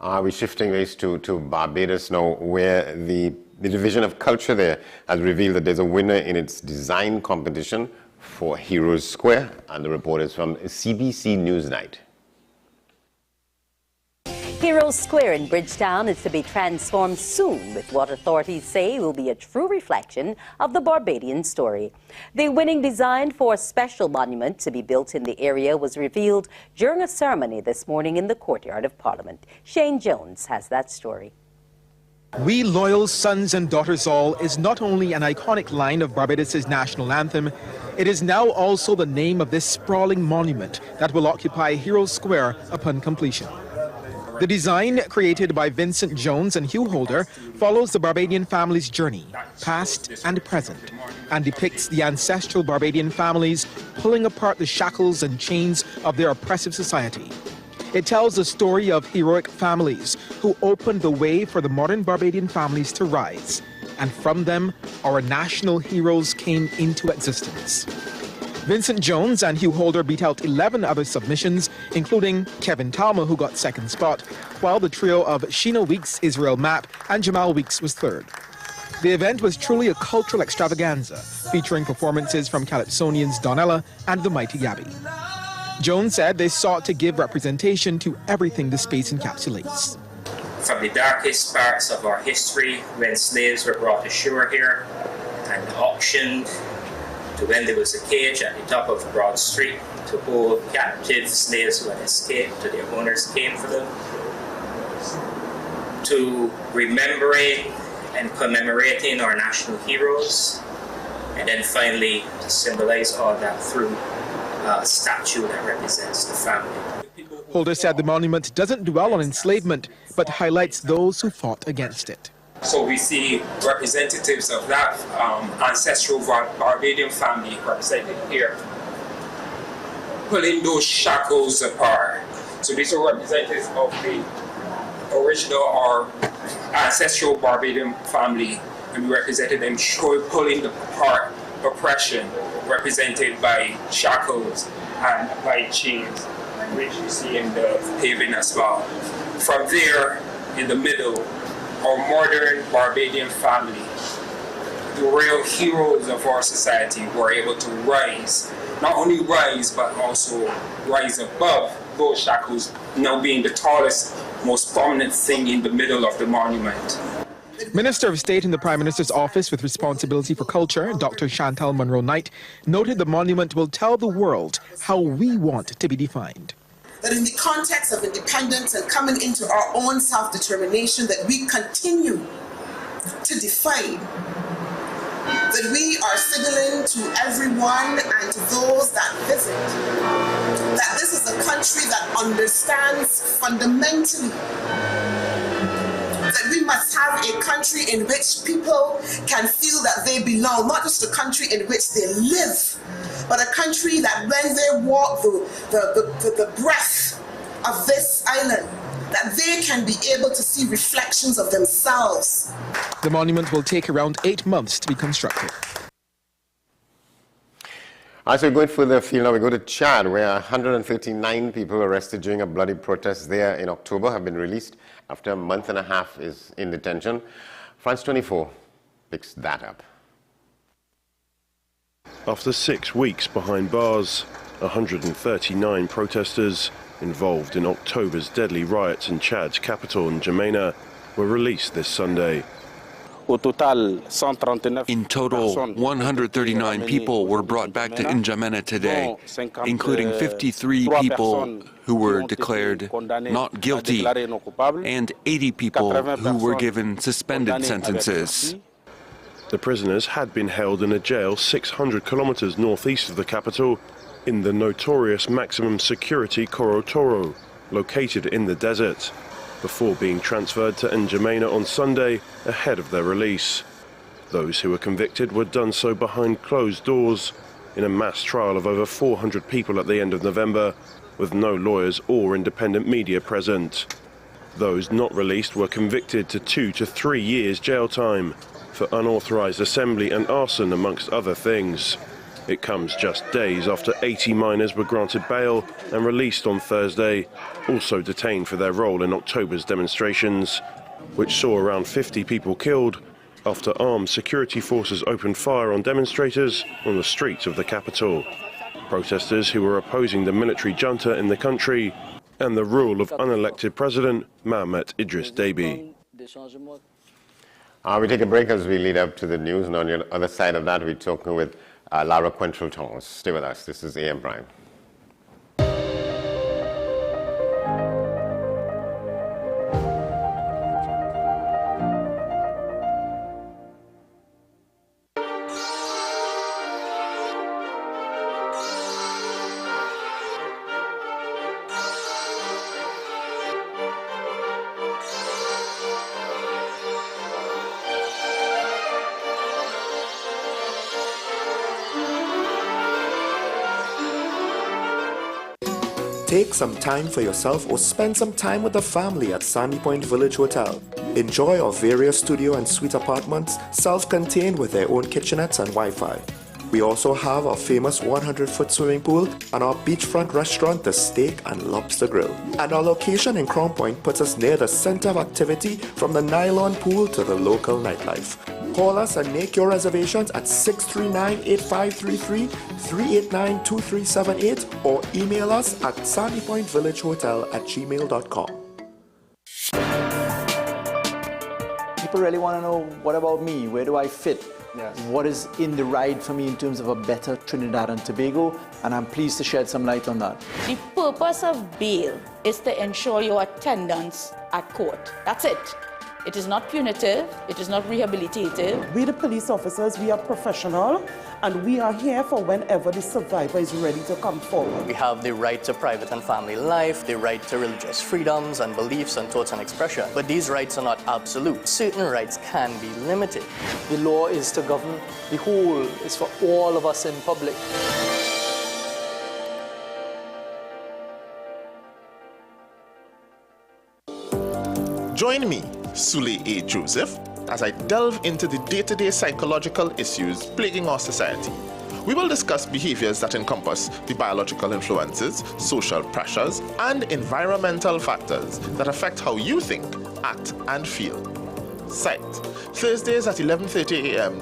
We're shifting ways to Barbados now, where the Division of Culture there has revealed that there's a winner in its design competition for Heroes Square, and the report is from CBC Newsnight. Heroes Square in Bridgetown is to be transformed soon with what authorities say will be a true reflection of the Barbadian story. The winning design for a special monument to be built in the area was revealed during a ceremony this morning in the courtyard of Parliament. Shane Jones has that story. We loyal sons and daughters all is not only an iconic line of Barbados' national anthem, it is now also the name of this sprawling monument that will occupy Heroes Square upon completion. The design, created by Vincent Jones and Hugh Holder, follows the Barbadian family's journey, past and present, and depicts the ancestral Barbadian families pulling apart the shackles and chains of their oppressive society. It tells the story of heroic families who opened the way for the modern Barbadian families to rise, and from them, our national heroes came into existence. Vincent Jones and Hugh Holder beat out 11 other submissions, including Kevin Talma, who got second spot, while the trio of Sheena Weeks, Israel Mapp, and Jamal Weeks was third. The event was truly a cultural extravaganza, featuring performances from Calypsonians Donella and the Mighty Gabby. Jones said they sought to give representation to everything the space encapsulates. From the darkest parts of our history, when slaves were brought ashore here and auctioned, to when there was a cage at the top of Broad Street to hold captive slaves who had escaped till their owners came for them, to remembering and commemorating our national heroes, and then finally to symbolize all that through a statue that represents the family. Holder said the monument doesn't dwell on enslavement, but highlights those who fought against it. So we see representatives of that ancestral Barbadian family represented here, pulling those shackles apart. So these are representatives of the original or ancestral Barbadian family, and we represented them pulling apart oppression, represented by shackles and by chains, which you see in the paving as well. From there, in the middle, our modern Barbadian family, the real heroes of our society, were able to rise, not only rise, but also rise above those shackles, now being the tallest, most prominent thing in the middle of the monument. Minister of State in the Prime Minister's Office with responsibility for culture, Dr. Chantal Munro-Knight, noted the monument will tell the world how we want to be defined. That in the context of independence and coming into our own self-determination, that we continue to define, that we are signaling to everyone and to those that visit, that this is a country that understands fundamentally that we must have a country in which people can feel that they belong, not just a country in which they live, but a country that when they walk the breadth of this island, that they can be able to see reflections of themselves. The monument will take around 8 months to be constructed. All right, so we're going further afield now. We go to Chad, where 139 people arrested during a bloody protest there in October have been released after a month and a half is in detention. France 24 picks that up. After 6 weeks behind bars, 139 protesters involved in October's deadly riots in Chad's capital, N'Djamena, were released this Sunday. In total, 139 people were brought back to N'Djamena today, including 53 people who were declared not guilty and 80 people who were given suspended sentences. The prisoners had been held in a jail 600 kilometers northeast of the capital in the notorious maximum security Koro Toro, located in the desert, before being transferred to N'Djamena on Sunday ahead of their release. Those who were convicted were done so behind closed doors in a mass trial of over 400 people at the end of November, with no lawyers or independent media present. Those not released were convicted to 2 to 3 years jail time for unauthorized assembly and arson, amongst other things. It comes just days after 80 miners were granted bail and released on Thursday, also detained for their role in October's demonstrations, which saw around 50 people killed after armed security forces opened fire on demonstrators on the streets of the capital. Protesters who were opposing the military junta in the country and the rule of unelected President Mohamed Idris Deby. We take a break as we lead up to the news, and on the other side of that, we're talking with Lara Quentrell-Thomas. Stay with us. This is AM Prime. Take some time for yourself or spend some time with the family at Sandy Point Village Hotel. Enjoy our various studio and suite apartments, self-contained with their own kitchenettes and Wi-Fi. We also have our famous 100-foot swimming pool and our beachfront restaurant, the Steak and Lobster Grill. And our location in Crown Point puts us near the center of activity from the nylon pool to the local nightlife. Call us and make your reservations at 639-8533, 389-2378 or email us at sandypointvillagehotel@gmail.com. People really want to know, what about me? Where do I fit? Yes. What is in the ride for me in terms of a better Trinidad and Tobago? And I'm pleased to shed some light on that. The purpose of bail is to ensure your attendance at court. That's it. It is not punitive, it is not rehabilitative. We the police officers, we are professional and we are here for whenever the survivor is ready to come forward. We have the right to private and family life, the right to religious freedoms and beliefs and thoughts and expression. But these rights are not absolute. Certain rights can be limited. The law is to govern the whole, it's for all of us in public. Join me, Sule A. Joseph, as I delve into the day-to-day psychological issues plaguing our society. We will discuss behaviors that encompass the biological influences, social pressures, and environmental factors that affect how you think, act, and feel. Site, Thursdays at 11:30 a.m.,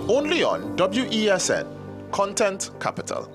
only on WESN, Content Capital.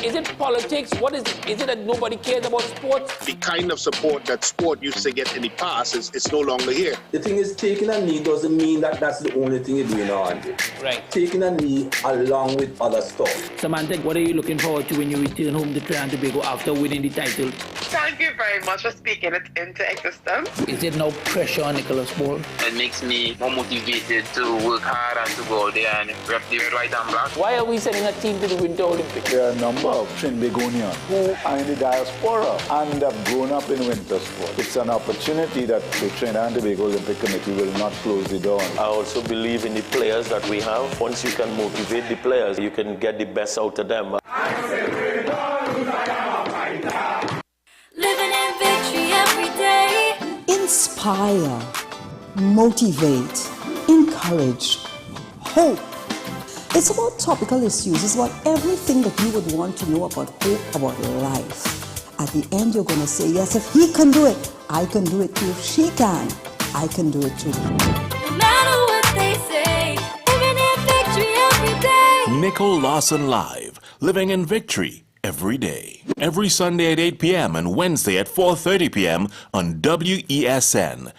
Is it politics? What is it? Is it that nobody cares about sports? The kind of support that sport used to get in the past is no longer here. The thing is, taking a knee doesn't mean that that's the only thing you're doing on it. Right. Taking a knee along with other stuff. Samantha, what are you looking forward to when you return home to Trinidad and Tobago after winning the title? Thank you very much for speaking it into existence. Is there no pressure on Nicholas Ball? It makes me more motivated to work hard and to go out there and rep the red, white and black. Why are we sending a team to the Winter Olympics? There are a number of Trinbagonians who are in the diaspora and have grown up in winter sport. It's an opportunity that the Trinidad and Tobago Olympic Committee will not close the door on. I also believe in the players that we have. Once you can motivate the players, you can get the best out of them. Living in victory every day. Inspire, motivate, encourage, hope. It's about topical issues. It's about everything that you would want to know about hope, about life. At the end, you're going to say, yes, if he can do it, I can do it too. If she can, I can do it too. No matter what they say, living in victory every day. Nicole Lawson Live, living in victory every day. Every Sunday at 8 p.m. and Wednesday at 4:30 p.m. on WESN.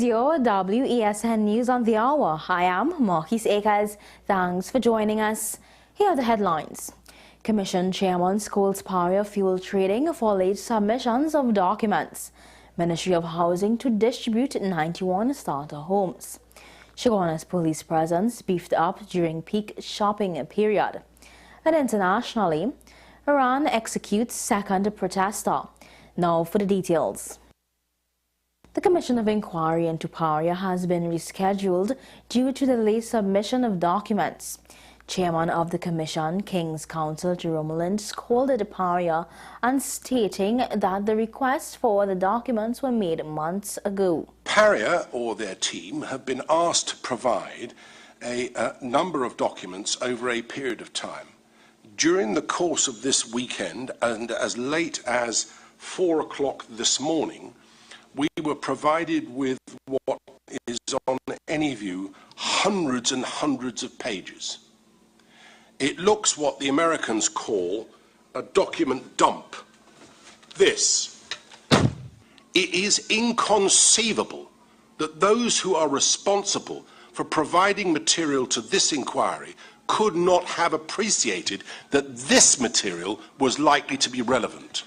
Your WESN News on the Hour. I am Marquise Akers. Thanks for joining us. Here are the headlines. Commission Chairman scolds Power Fuel Trading for late submissions of documents. Ministry of Housing to distribute 91 starter homes. Chaguanas police presence beefed up during peak shopping period. And internationally, Iran executes second protester. Now for the details. The Commission of Inquiry into Paria has been rescheduled due to the late submission of documents. Chairman of the Commission, King's Counsel Jerome Lind, scolded Paria and stating that the requests for the documents were made months ago. Paria or their team have been asked to provide a number of documents over a period of time. During the course of this weekend and as late as 4 o'clock this morning, we were provided with what is on any view hundreds and hundreds of pages. It looks what the Americans call a document dump. This. It is inconceivable that those who are responsible for providing material to this inquiry could not have appreciated that this material was likely to be relevant.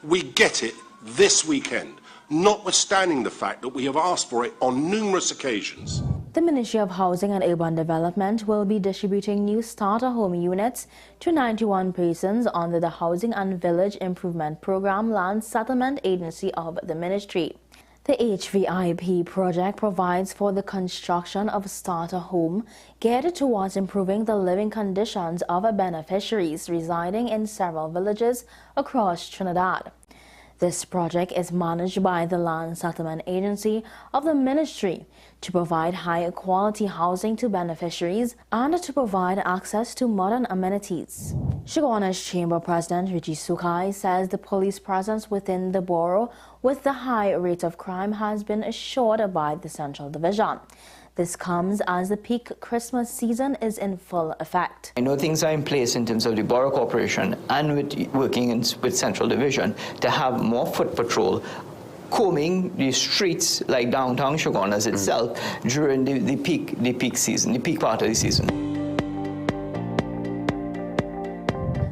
We get it this weekend, notwithstanding the fact that we have asked for it on numerous occasions. The Ministry of Housing and Urban Development will be distributing new starter home units to 91 persons under the Housing and Village Improvement Program Land Settlement Agency of the Ministry. The HVIP project provides for the construction of a starter home geared towards improving the living conditions of beneficiaries residing in several villages across Trinidad. This project is managed by the Land Settlement Agency of the Ministry to provide high-quality housing to beneficiaries and to provide access to modern amenities. Shoguna's Chamber President Richie Sukai says the police presence within the borough with the high rate of crime has been assured by the Central Division. This comes as the peak Christmas season is in full effect. I know things are in place in terms of the Borough Corporation and working with Central Division to have more foot patrol combing the streets like downtown Shogunas itself during the peak season, the peak part of the season.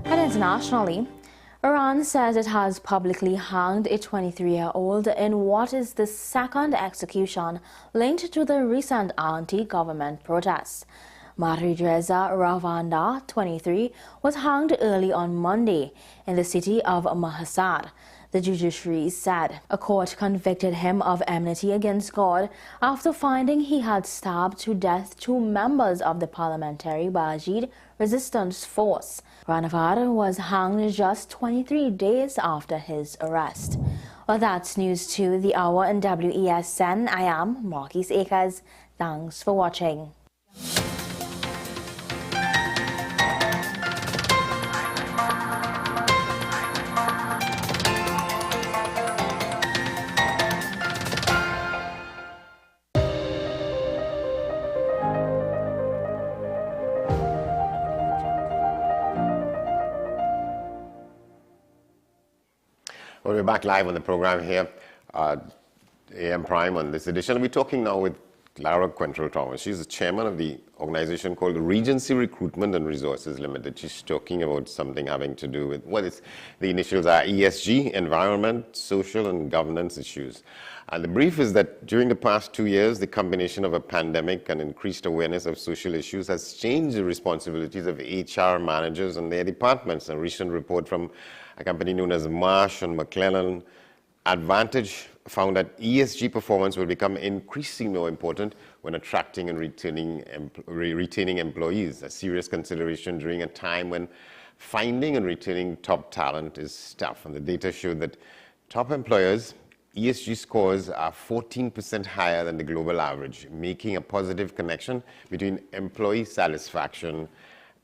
And internationally, Iran says it has publicly hanged a 23-year-old in what is the second execution linked to the recent anti-government protests. Mahridreza Ravanda, 23, was hanged early on Monday in the city of Mahsad, the judiciary said. A court convicted him of enmity against God after finding he had stabbed to death 2 members of the parliamentary Bajid resistance force. Ranavad was hanged just 23 days after his arrest. Well, that's news to the hour in WESN. I am Marquise Akers. Thanks for watching. Well, we're back live on the program here, AM Prime on this edition. We're talking now with Clara Quentrell-Thomas. She's the chairman of the organization called Regency Recruitment and Resources Limited. She's talking about something having to do with, what is the initials are ESG, environment, social and governance issues. And the brief is that during the past 2 years, the combination of a pandemic and increased awareness of social issues has changed the responsibilities of HR managers and their departments. A recent report from a company known as Marsh and McClellan Advantage found that ESG performance will become increasingly more important when attracting and retaining employees, a serious consideration during a time when finding and retaining top talent is tough. And the data showed that top employers' ESG scores are 14% higher than the global average, making a positive connection between employee satisfaction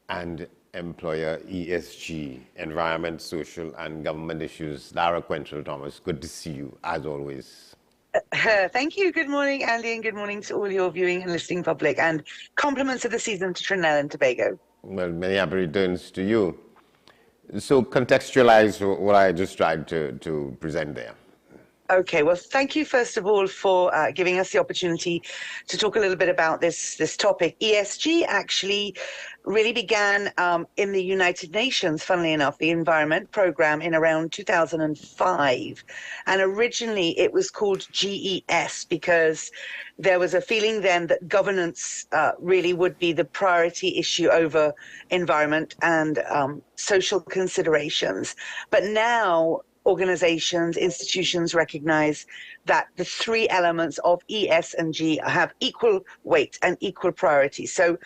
and employer ESG, environment, social and government issues. Clara Quentrell-Thomas, good to see you as always. Thank you. Good morning, Andy, and good morning to all your viewing and listening public, and compliments of the season to Trinidad and Tobago. Well, many happy returns to you. So contextualize what I just tried to present there. Okay, well, thank you first of all for giving us the opportunity to talk a little bit about this topic. ESG actually really began in the United Nations, funnily enough, the Environment Program in around 2005. And originally it was called GES because there was a feeling then that governance really would be the priority issue over environment and social considerations. But now organizations, institutions recognize that the 3 elements of E, S, and G have equal weight and equal priority. So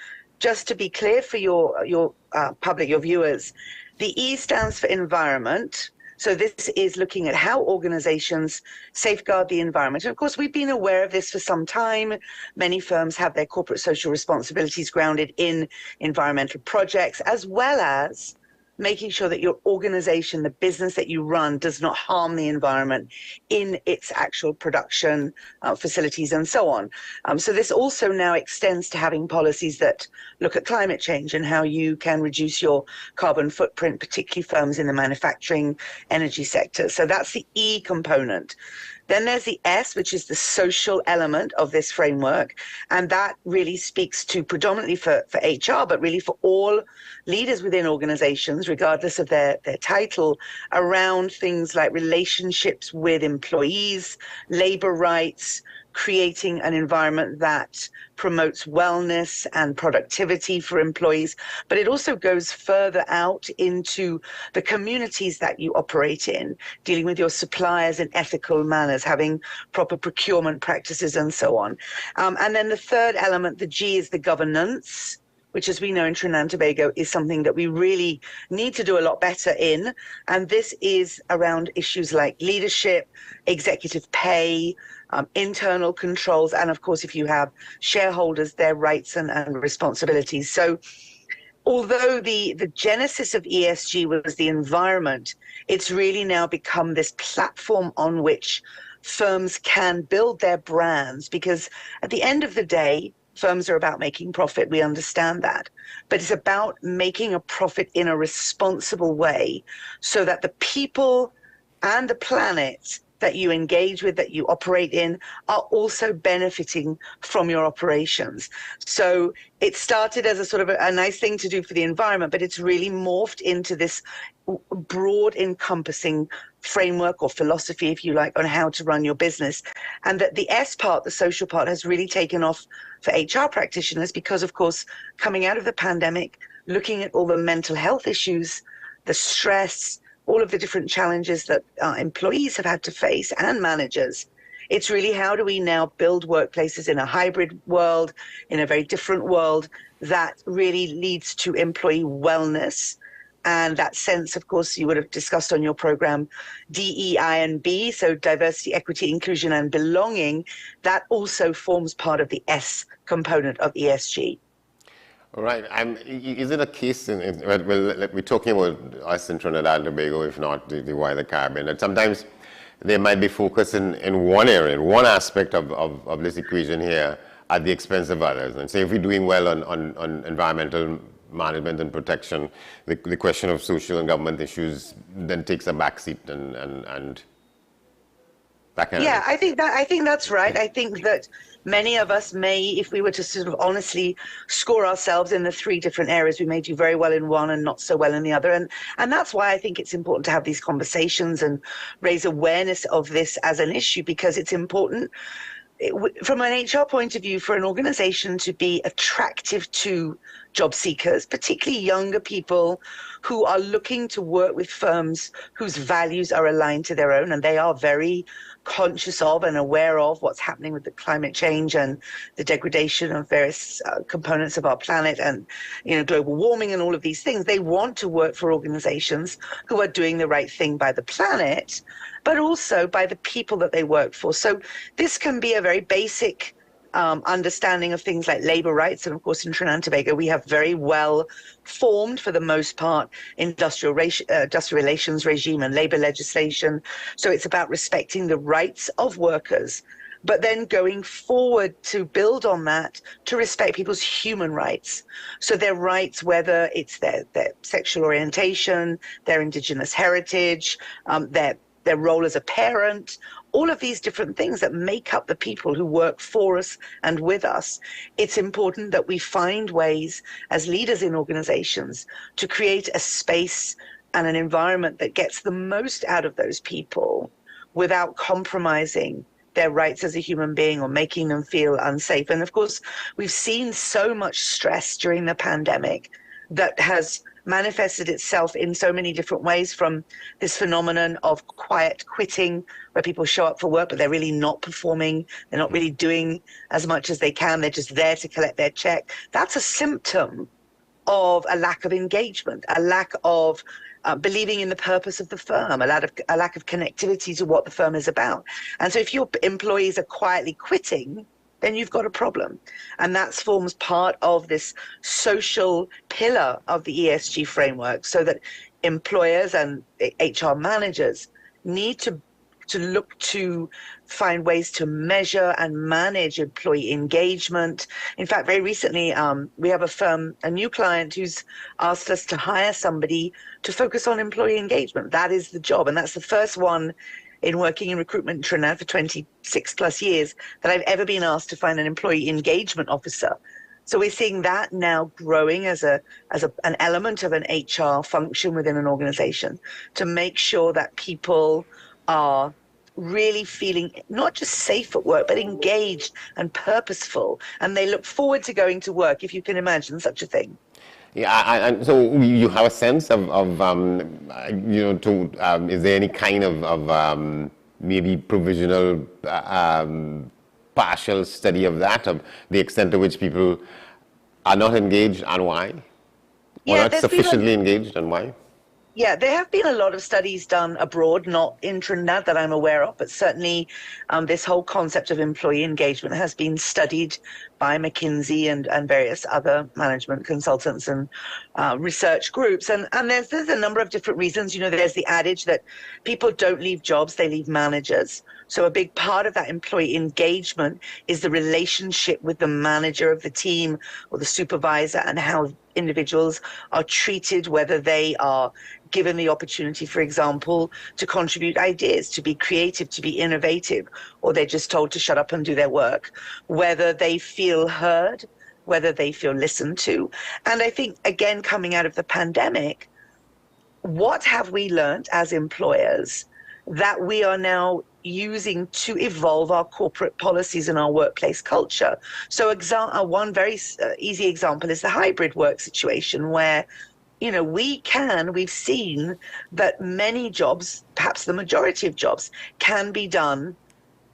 just to be clear for your public, your viewers, the E stands for environment. So this is looking at how organizations safeguard the environment. And of course, we've been aware of this for some time. Many firms have their corporate social responsibilities grounded in environmental projects, as well as making sure that your organization, the business that you run, does not harm the environment in its actual production facilities and so on. So this also now extends to having policies that look at climate change and how you can reduce your carbon footprint, particularly firms in the manufacturing energy sector. So that's the E component. Then there's the S, which is the social element of this framework. And that really speaks to predominantly for HR, but really for all leaders within organizations, regardless of their title, around things like relationships with employees, labor rights, creating an environment that promotes wellness and productivity for employees, but it also goes further out into the communities that you operate in, dealing with your suppliers in ethical manners, having proper procurement practices and so on. And then the third element, the G, is the governance, which, as we know in Trinidad and Tobago, is something that we really need to do a lot better in. And this is around issues like leadership, executive pay, internal controls, and of course, if you have shareholders, their rights and responsibilities. So although the genesis of ESG was the environment, it's really now become this platform on which firms can build their brands, because at the end of the day, firms are about making profit. We understand that. But it's about making a profit in a responsible way so that the people and the planet that you engage with, that you operate in, are also benefiting from your operations. So it started as a sort of a nice thing to do for the environment, but it's really morphed into this broad encompassing framework or philosophy, if you like, on how to run your business. And that the S part, the social part, has really taken off for HR practitioners because, of course, coming out of the pandemic, looking at all the mental health issues, the stress, all of the different challenges that employees have had to face and managers. It's really how do we now build workplaces in a hybrid world, in a very different world, that really leads to employee wellness. And that sense, of course, you would have discussed on your program, DEI and B, so diversity, equity, inclusion, and belonging, that also forms part of the S component of ESG. All right. Is it a case well, we're talking about us in Trinidad and Tobago, if not the wider Caribbean, that sometimes they might be focused in one area, in one aspect of this equation here at the expense of others. And say if we're doing well on environmental management and protection, the question of social and government issues then takes a backseat and that kind of thing. I think that's right. I think that many of us may, if we were to sort of honestly score ourselves in the three different areas, we may do very well in one and not so well in the other. And that's why I think it's important to have these conversations and raise awareness of this as an issue, because it's important from an HR point of view for an organization to be attractive to job seekers, particularly younger people who are looking to work with firms whose values are aligned to their own, and they are very conscious of and aware of what's happening with the climate change and the degradation of various components of our planet and, you know, global warming and all of these things. They want to work for organizations who are doing the right thing by the planet, but also by the people that they work for. So this can be a very basic understanding of things like labor rights. And of course, in Trinidad and Tobago, we have very well formed, for the most part, industrial relations regime and labor legislation. So it's about respecting the rights of workers, but then going forward to build on that, to respect people's human rights. So their rights, whether it's their sexual orientation, their indigenous heritage, their role as a parent, all of these different things that make up the people who work for us and with us. It's important that we find ways as leaders in organizations to create a space and an environment that gets the most out of those people without compromising their rights as a human being or making them feel unsafe. And of course, we've seen so much stress during the pandemic that has manifested itself in so many different ways, from this phenomenon of quiet quitting, where people show up for work, but they're really not performing. They're not really doing as much as they can. They're just there to collect their check. That's a symptom of a lack of engagement, a lack of believing in the purpose of the firm, a lack of connectivity to what the firm is about. And so if your employees are quietly quitting, then you've got a problem. And that forms part of this social pillar of the ESG framework, so that employers and HR managers need to look to find ways to measure and manage employee engagement. In fact, very recently, we have a new client who's asked us to hire somebody to focus on employee engagement. That is the job. And that's the first one in working in recruitment in Trinidad for 26 plus years that I've ever been asked to find an employee engagement officer. So we're seeing that now growing as an element of an HR function within an organization to make sure that people are really feeling not just safe at work, but engaged and purposeful. And they look forward to going to work, if you can imagine such a thing. Yeah, and so you have a sense of is there any kind of maybe provisional partial study of that, of the extent to which people are not engaged and why? Or not sufficiently engaged and why? Yeah, there have been a lot of studies done abroad, not in Trinidad that I'm aware of, but certainly this whole concept of employee engagement has been studied by McKinsey and various other management consultants and research groups. And there's a number of different reasons. You know, there's the adage that people don't leave jobs, they leave managers. So a big part of that employee engagement is the relationship with the manager of the team or the supervisor, and how individuals are treated, whether they are given the opportunity, for example, to contribute ideas, to be creative, to be innovative, or they're just told to shut up and do their work, whether they feel heard, whether they feel listened to. And I think, again, coming out of the pandemic, what have we learned as employers that we are now using to evolve our corporate policies and our workplace culture? So one very easy example is the hybrid work situation, where you know, we've seen that many jobs, perhaps the majority of jobs, can be done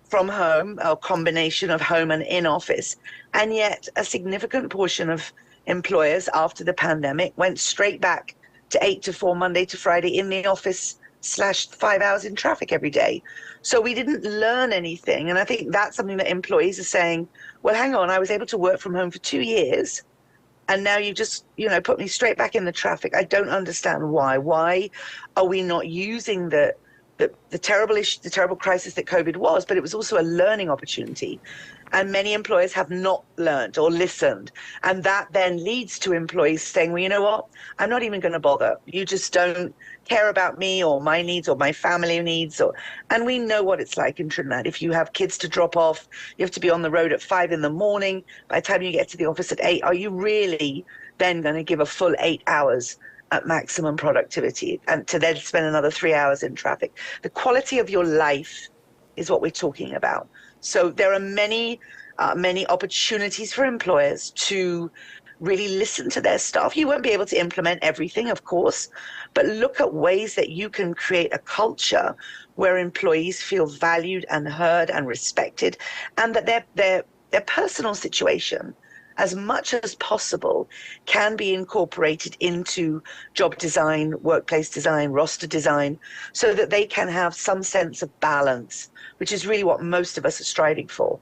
from home, a combination of home and in office. And yet a significant portion of employers after the pandemic went straight back to 8 to 4, Monday to Friday in the office / 5 hours in traffic every day. So we didn't learn anything. And I think that's something that employees are saying, well, hang on, I was able to work from home for 2 years. And now you just, put me straight back in the traffic. I don't understand why. Why are we not using the terrible issue, the terrible crisis that COVID was, but it was also a learning opportunity. And many employers have not learned or listened. And that then leads to employees saying, well, you know what? I'm not even going to bother. You just don't care about me or my needs or my family needs. And we know what it's like in Trinidad. If you have kids to drop off, you have to be on the road at 5 in the morning. By the time you get to the office at 8, are you really then going to give a full 8 hours at maximum productivity and to then spend another 3 hours in traffic? The quality of your life is what we're talking about. So there are many opportunities for employers to really listen to their staff. You won't be able to implement everything, of course, but look at ways that you can create a culture where employees feel valued and heard and respected, and that their personal situation, as much as possible, can be incorporated into job design, workplace design, roster design, so that they can have some sense of balance, which is really what most of us are striving for.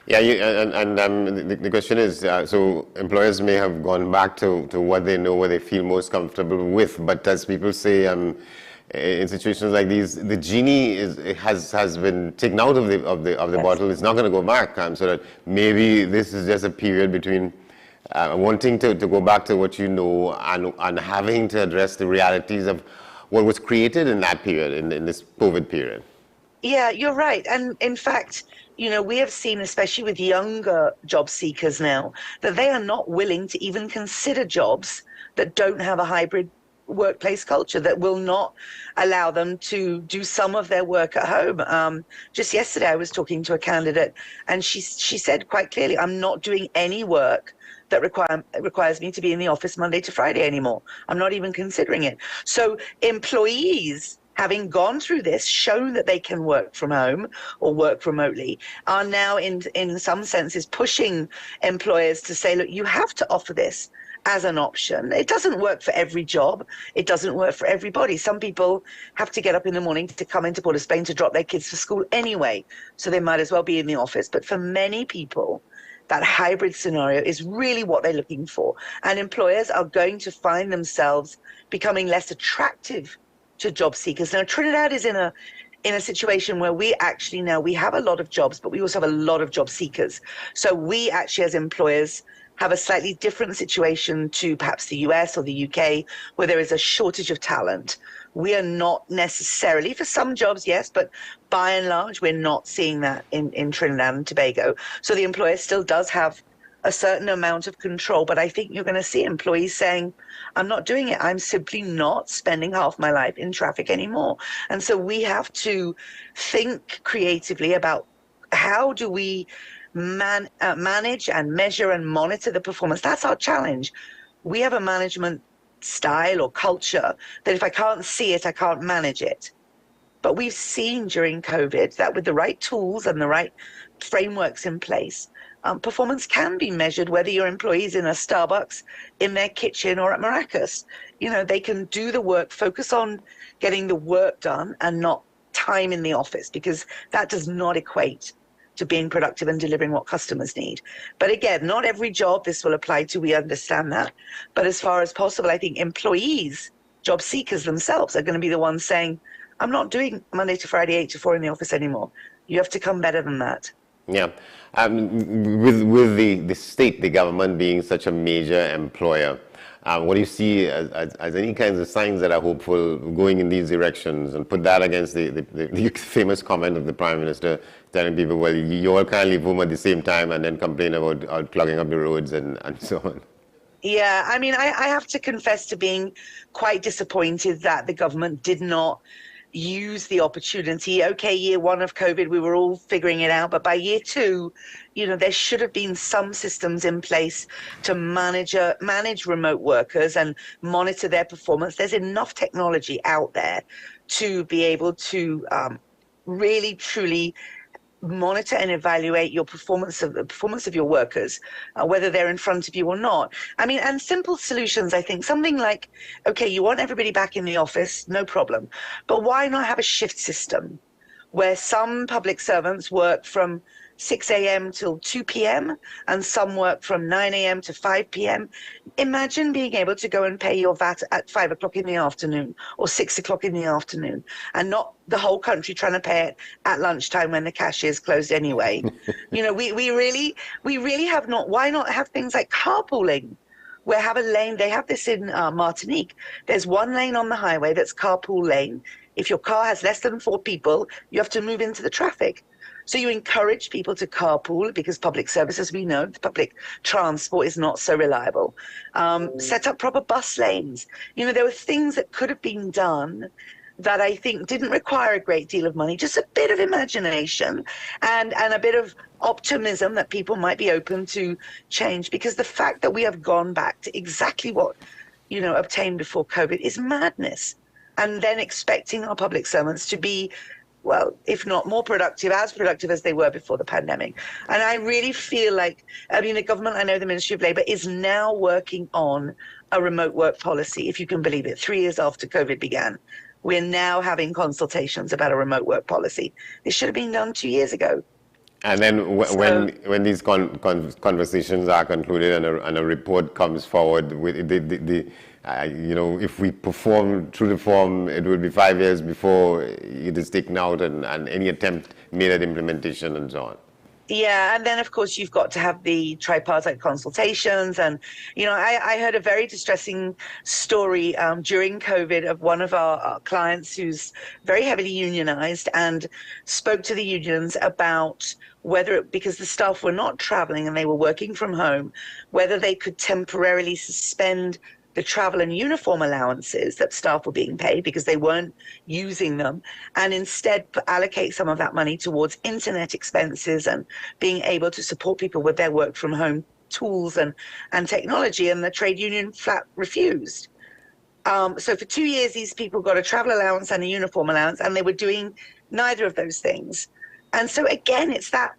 Yeah, the question is, so employers may have gone back to what they know, what they feel most comfortable with, but as people say, in situations like these, the genie has been taken out of the bottle. It's not going to go back. So that maybe this is just a period between wanting to go back to what you know and having to address the realities of what was created in that period, in this COVID period. Yeah, you're right. And in fact, we have seen, especially with younger job seekers now, that they are not willing to even consider jobs that don't have a hybrid workplace culture, that will not allow them to do some of their work at home. Just yesterday, I was talking to a candidate, and she said quite clearly, I'm not doing any work that requires me to be in the office Monday to Friday anymore. I'm not even considering it. So employees, having gone through this, shown that they can work from home or work remotely, are now in some senses pushing employers to say, look, you have to offer this as an option. It doesn't work for every job. It doesn't work for everybody. Some people have to get up in the morning to come into Port of Spain to drop their kids for school anyway, so they might as well be in the office. But for many people, that hybrid scenario is really what they're looking for. And employers are going to find themselves becoming less attractive to job seekers. Now, Trinidad is in a situation where we have a lot of jobs, but we also have a lot of job seekers. So we actually, as employers, have a slightly different situation to perhaps the US or the UK, where there is a shortage of talent. We are not necessarily, for some jobs, yes, but by and large, we're not seeing that in Trinidad and Tobago. So the employer still does have a certain amount of control, but I think you're going to see employees saying, I'm not doing it. I'm simply not spending half my life in traffic anymore. And so we have to think creatively about how do we manage and measure and monitor the performance. That's our challenge. We have a management style or culture that if I can't see it, I can't manage it. But we've seen during COVID that with the right tools and the right frameworks in place, performance can be measured, whether your employees in a Starbucks, in their kitchen, or at Maracas. You know, they can do the work, focus on getting the work done and not time in the office, because that does not equate to being productive and delivering what customers need. But again, not every job this will apply to, we understand that. But as far as possible, I think employees, job seekers themselves, are going to be the ones saying, I'm not doing Monday to Friday, 8 to 4 in the office anymore. You have to come better than that. Yeah. With the state, the government being such a major employer, what do you see as any kinds of signs that are hopeful going in these directions? And put that against the famous comment of the Prime Minister telling people, well, you all can't leave home at the same time and then complain about clogging up the roads and so on. Yeah, I mean, I have to confess to being quite disappointed that the government did not use the opportunity. Okay, year one of COVID, we were all figuring it out, but by year two, you know, there should have been some systems in place to manage remote workers and monitor their performance. There's enough technology out there to be able to really, truly monitor and evaluate your performance of your workers, whether they're in front of you or not. I mean, and simple solutions, I think, something like, okay, you want everybody back in the office, no problem, but why not have a shift system where some public servants work from 6 a.m. till 2 p.m. and some work from 9 a.m. to 5 p.m. Imagine being able to go and pay your VAT at 5 o'clock in the afternoon or 6 o'clock in the afternoon, and not the whole country trying to pay it at lunchtime when the cashier's closed anyway. You know, we really have not, why not have things like carpooling? Where have a lane, they have this in Martinique. There's one lane on the highway that's carpool lane. If your car has less than 4 people, you have to move into the traffic. So you encourage people to carpool because public services, we know, public transport is not so reliable. Set up proper bus lanes. You know, there were things that could have been done that I think didn't require a great deal of money, just a bit of imagination and a bit of optimism that people might be open to change. Because the fact that we have gone back to exactly what, you know, obtained before COVID is madness. And then expecting our public servants to be, well, if not more productive, as productive as they were before the pandemic. And I really feel like, I mean, the government, I know the Ministry of Labour is now working on a remote work policy, if you can believe it, 3 years after COVID began. We're now having consultations about a remote work policy. This should have been done 2 years ago. And then when these conversations are concluded and a report comes forward, with you know, if we perform true reform, it will be 5 years before it is taken out and any attempt made at implementation and so on. Yeah, and then of course you've got to have the tripartite consultations. And, you know, I heard a very distressing story during COVID of one of our clients who's very heavily unionized and spoke to the unions about whether, because the staff were not traveling and they were working from home, whether they could temporarily suspend the travel and uniform allowances that staff were being paid because they weren't using them, and instead allocate some of that money towards internet expenses and being able to support people with their work from home tools and technology. And the trade union flat refused. So for 2 years, these people got a travel allowance and a uniform allowance, and they were doing neither of those things. And so again, it's that.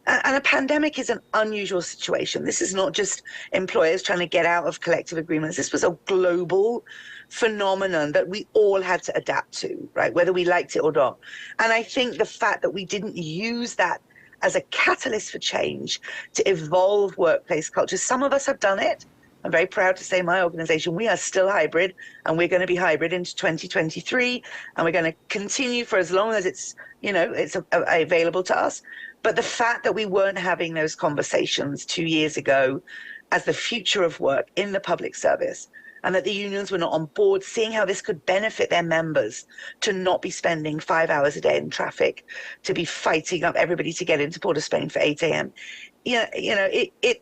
And a pandemic is an unusual situation. This is not just employers trying to get out of collective agreements. This was a global phenomenon that we all had to adapt to, right? Whether we liked it or not. And I think the fact that we didn't use that as a catalyst for change to evolve workplace culture, some of us have done it. I'm very proud to say my organization, we are still hybrid, and we're going to be hybrid into 2023. And we're going to continue for as long as it's, you know, it's available to us. But the fact that we weren't having those conversations 2 years ago as the future of work in the public service, and that the unions were not on board, seeing how this could benefit their members to not be spending 5 hours a day in traffic, to be fighting up everybody to get into Port of Spain for 8 a.m. It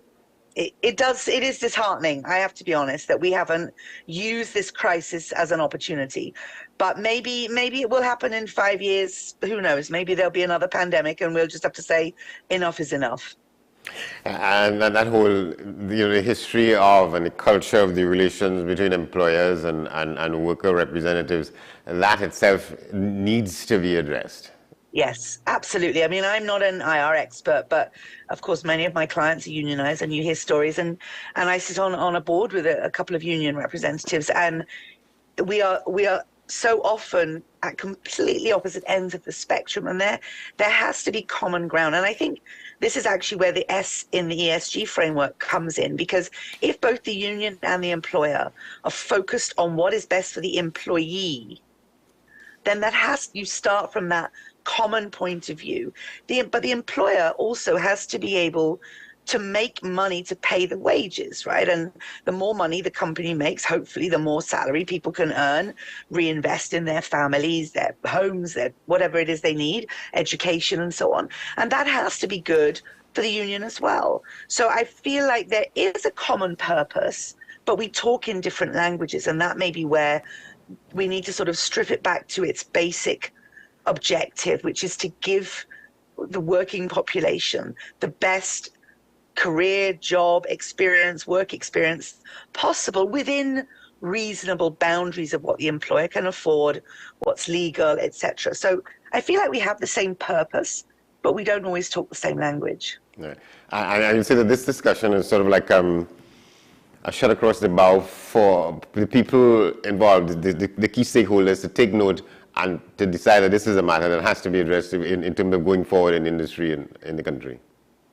is disheartening, I have to be honest, that we haven't used this crisis as an opportunity. But maybe it will happen in 5 years. Who knows? Maybe there'll be another pandemic and we'll just have to say enough is enough. And that whole, the history of and the culture of the relations between employers and worker representatives, that itself needs to be addressed. Yes, absolutely. I mean, I'm not an IR expert, but of course, many of my clients are unionized, and you hear stories. And I sit on a board with a couple of union representatives, and we are so often at completely opposite ends of the spectrum, and there has to be common ground. And I think this is actually where the S in the ESG framework comes in, because if both the union and the employer are focused on what is best for the employee, then you start from that common point of view. But the employer also has to be able to make money to pay the wages, right? And the more money the company makes, hopefully the more salary people can earn, reinvest in their families, their homes, their whatever it is they need, education and so on. And that has to be good for the union as well. So I feel like there is a common purpose, but we talk in different languages, and that may be where we need to sort of strip it back to its basic objective, which is to give the working population the best career, job experience, work experience possible within reasonable boundaries of what the employer can afford, what's legal, etc. So I feel like we have the same purpose, but we don't always talk the same language. Yeah. I would say that this discussion is sort of like a shot across the bow for the people involved, the key stakeholders, to take note and to decide that this is a matter that has to be addressed in terms of going forward in industry and in the country.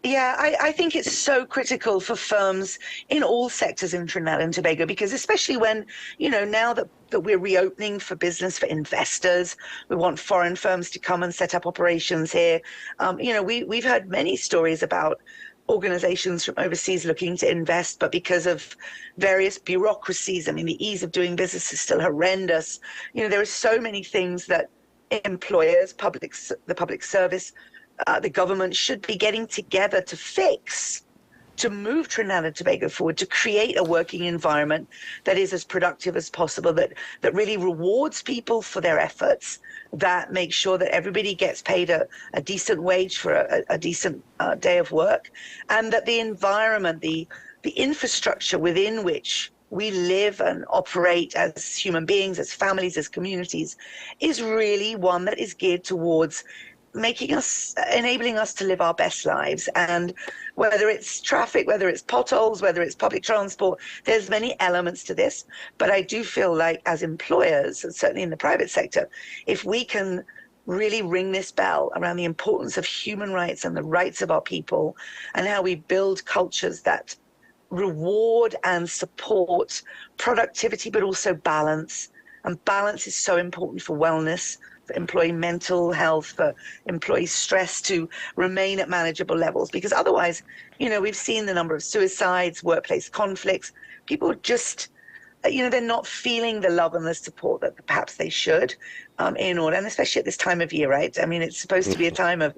Yeah, I think it's so critical for firms in all sectors in Trinidad and Tobago, because especially when, now that we're reopening for business, for investors, we want foreign firms to come and set up operations here. We've heard many stories about organizations from overseas looking to invest, but because of various bureaucracies, I mean, the ease of doing business is still horrendous. There are so many things that employers, the public service, the government should be getting together to fix, to move Trinidad and Tobago forward, to create a working environment that is as productive as possible, that really rewards people for their efforts, that makes sure that everybody gets paid a decent wage for a decent day of work, and that the environment, the infrastructure within which we live and operate as human beings, as families, as communities, is really one that is geared towards enabling us to live our best lives. And whether it's traffic, whether it's potholes, whether it's public transport, there's many elements to this. But I do feel like as employers, and certainly in the private sector, if we can really ring this bell around the importance of human rights and the rights of our people, and how we build cultures that reward and support productivity, but also balance. And balance is so important for wellness, for employee mental health, for employee stress to remain at manageable levels. Because otherwise, we've seen the number of suicides, workplace conflicts. People just, they're not feeling the love and the support that perhaps they should in order, and especially at this time of year, right? I mean, it's supposed to be a time of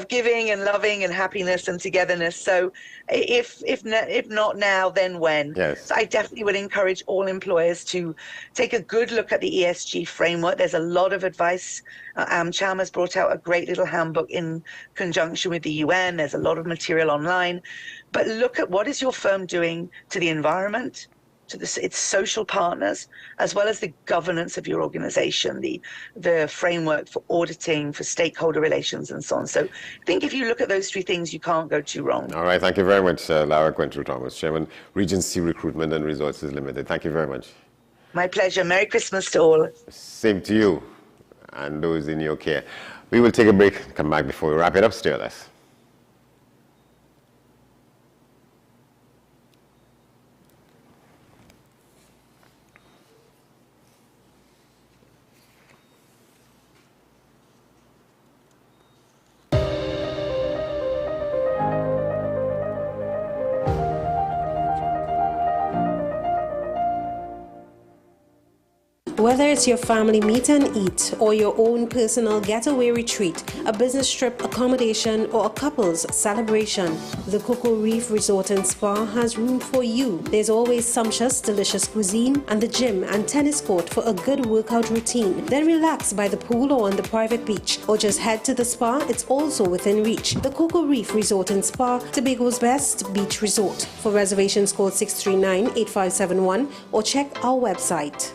giving and loving and happiness and togetherness. So if not now, then when? Yes. So I definitely would encourage all employers to take a good look at the ESG framework. There's a lot of advice. AmCham has brought out a great little handbook in conjunction with the UN. There's a lot of material online. But look at what is your firm doing to the environment, to its social partners, as well as the governance of your organization, the framework for auditing, for stakeholder relations, and so on. So I think if you look at those three things, you can't go too wrong. All right. Thank you very much, Lara Quentrell-Thomas, Chairman, Regency Recruitment and Resources Limited. Thank you very much. My pleasure. Merry Christmas to all. Same to you and those in your care. We will take a break, come back before we wrap it up. Stay with us. Whether it's your family meet and eat or your own personal getaway retreat, a business trip accommodation or a couple's celebration, the Cocoa Reef Resort and Spa has room for you. There's always sumptuous, delicious cuisine and the gym and tennis court for a good workout routine. Then relax by the pool or on the private beach, or just head to the spa. It's also within reach. The Cocoa Reef Resort and Spa, Tobago's best beach resort. For reservations, call 639-8571 or check our website.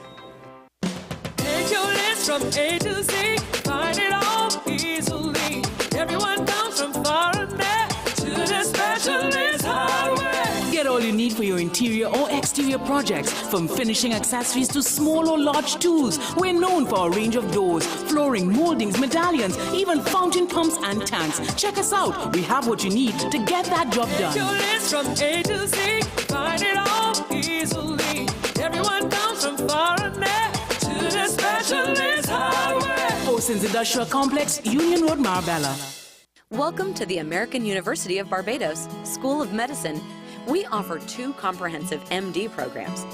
Take your list from A to Z, find it all easily. Everyone comes from far and near to the Specialist Hardware. Get all you need for your interior or exterior projects, from finishing accessories to small or large tools. We're known for our range of doors, flooring, moldings, medallions, even fountain pumps and tanks. Check us out. We have what you need to get that job done. Take your list from A to Z, find it all easily. Everyone comes from far and near to the Specialist Hardware. Oceans Industrial Complex, Union Road, Marbella. Welcome to the American University of Barbados School of Medicine. We offer 2 comprehensive MD programs,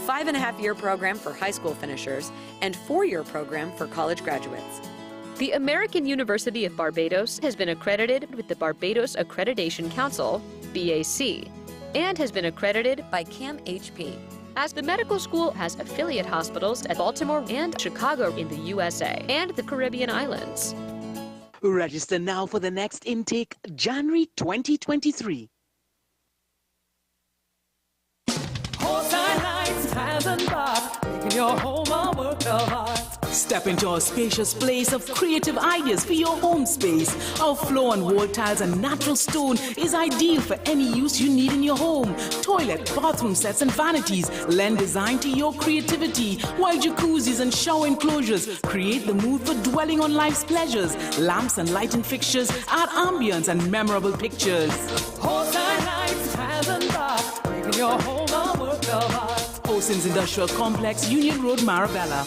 5.5-year program for high school finishers and 4-year program for college graduates. The American University of Barbados has been accredited with the Barbados Accreditation Council, BAC, and has been accredited by CAMHP. As the medical school has affiliate hospitals at Baltimore and Chicago in the USA and the Caribbean islands. Register now for the next intake, January 2023. Making your home a work of art. Step into a spacious place of creative ideas for your home space. Our floor and wall tiles and natural stone is ideal for any use you need in your home. Toilet, bathroom sets and vanities lend design to your creativity, while jacuzzis and shower enclosures create the mood for dwelling on life's pleasures. Lamps and lighting fixtures add ambience and memorable pictures. Horse-eye lights, tiles and bath, making your home a work of art. Oceans Industrial Complex, Union Road, Marabella.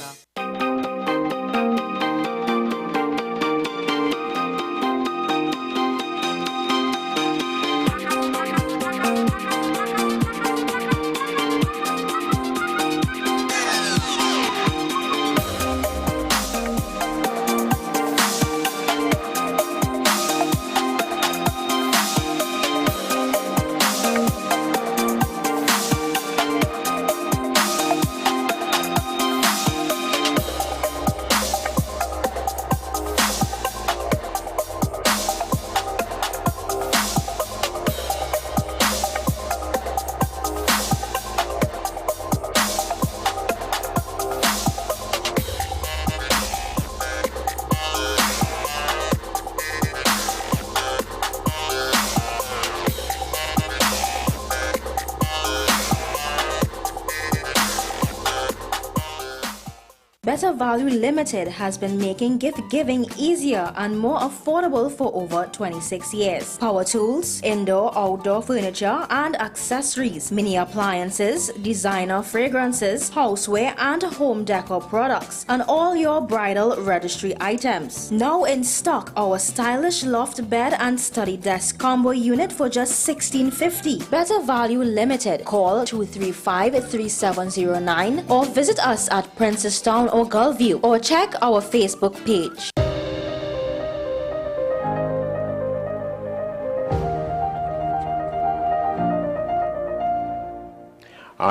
Better Value Limited has been making gift giving easier and more affordable for over 26 years. Power tools, indoor, outdoor furniture and accessories, mini appliances, designer fragrances, houseware and home decor products, and all your bridal registry items. Now in stock, our stylish loft bed and study desk combo unit for just $16.50. Better Value Limited. Call 235-3709 or visit us at Princestown or Gulfview, or check our Facebook page.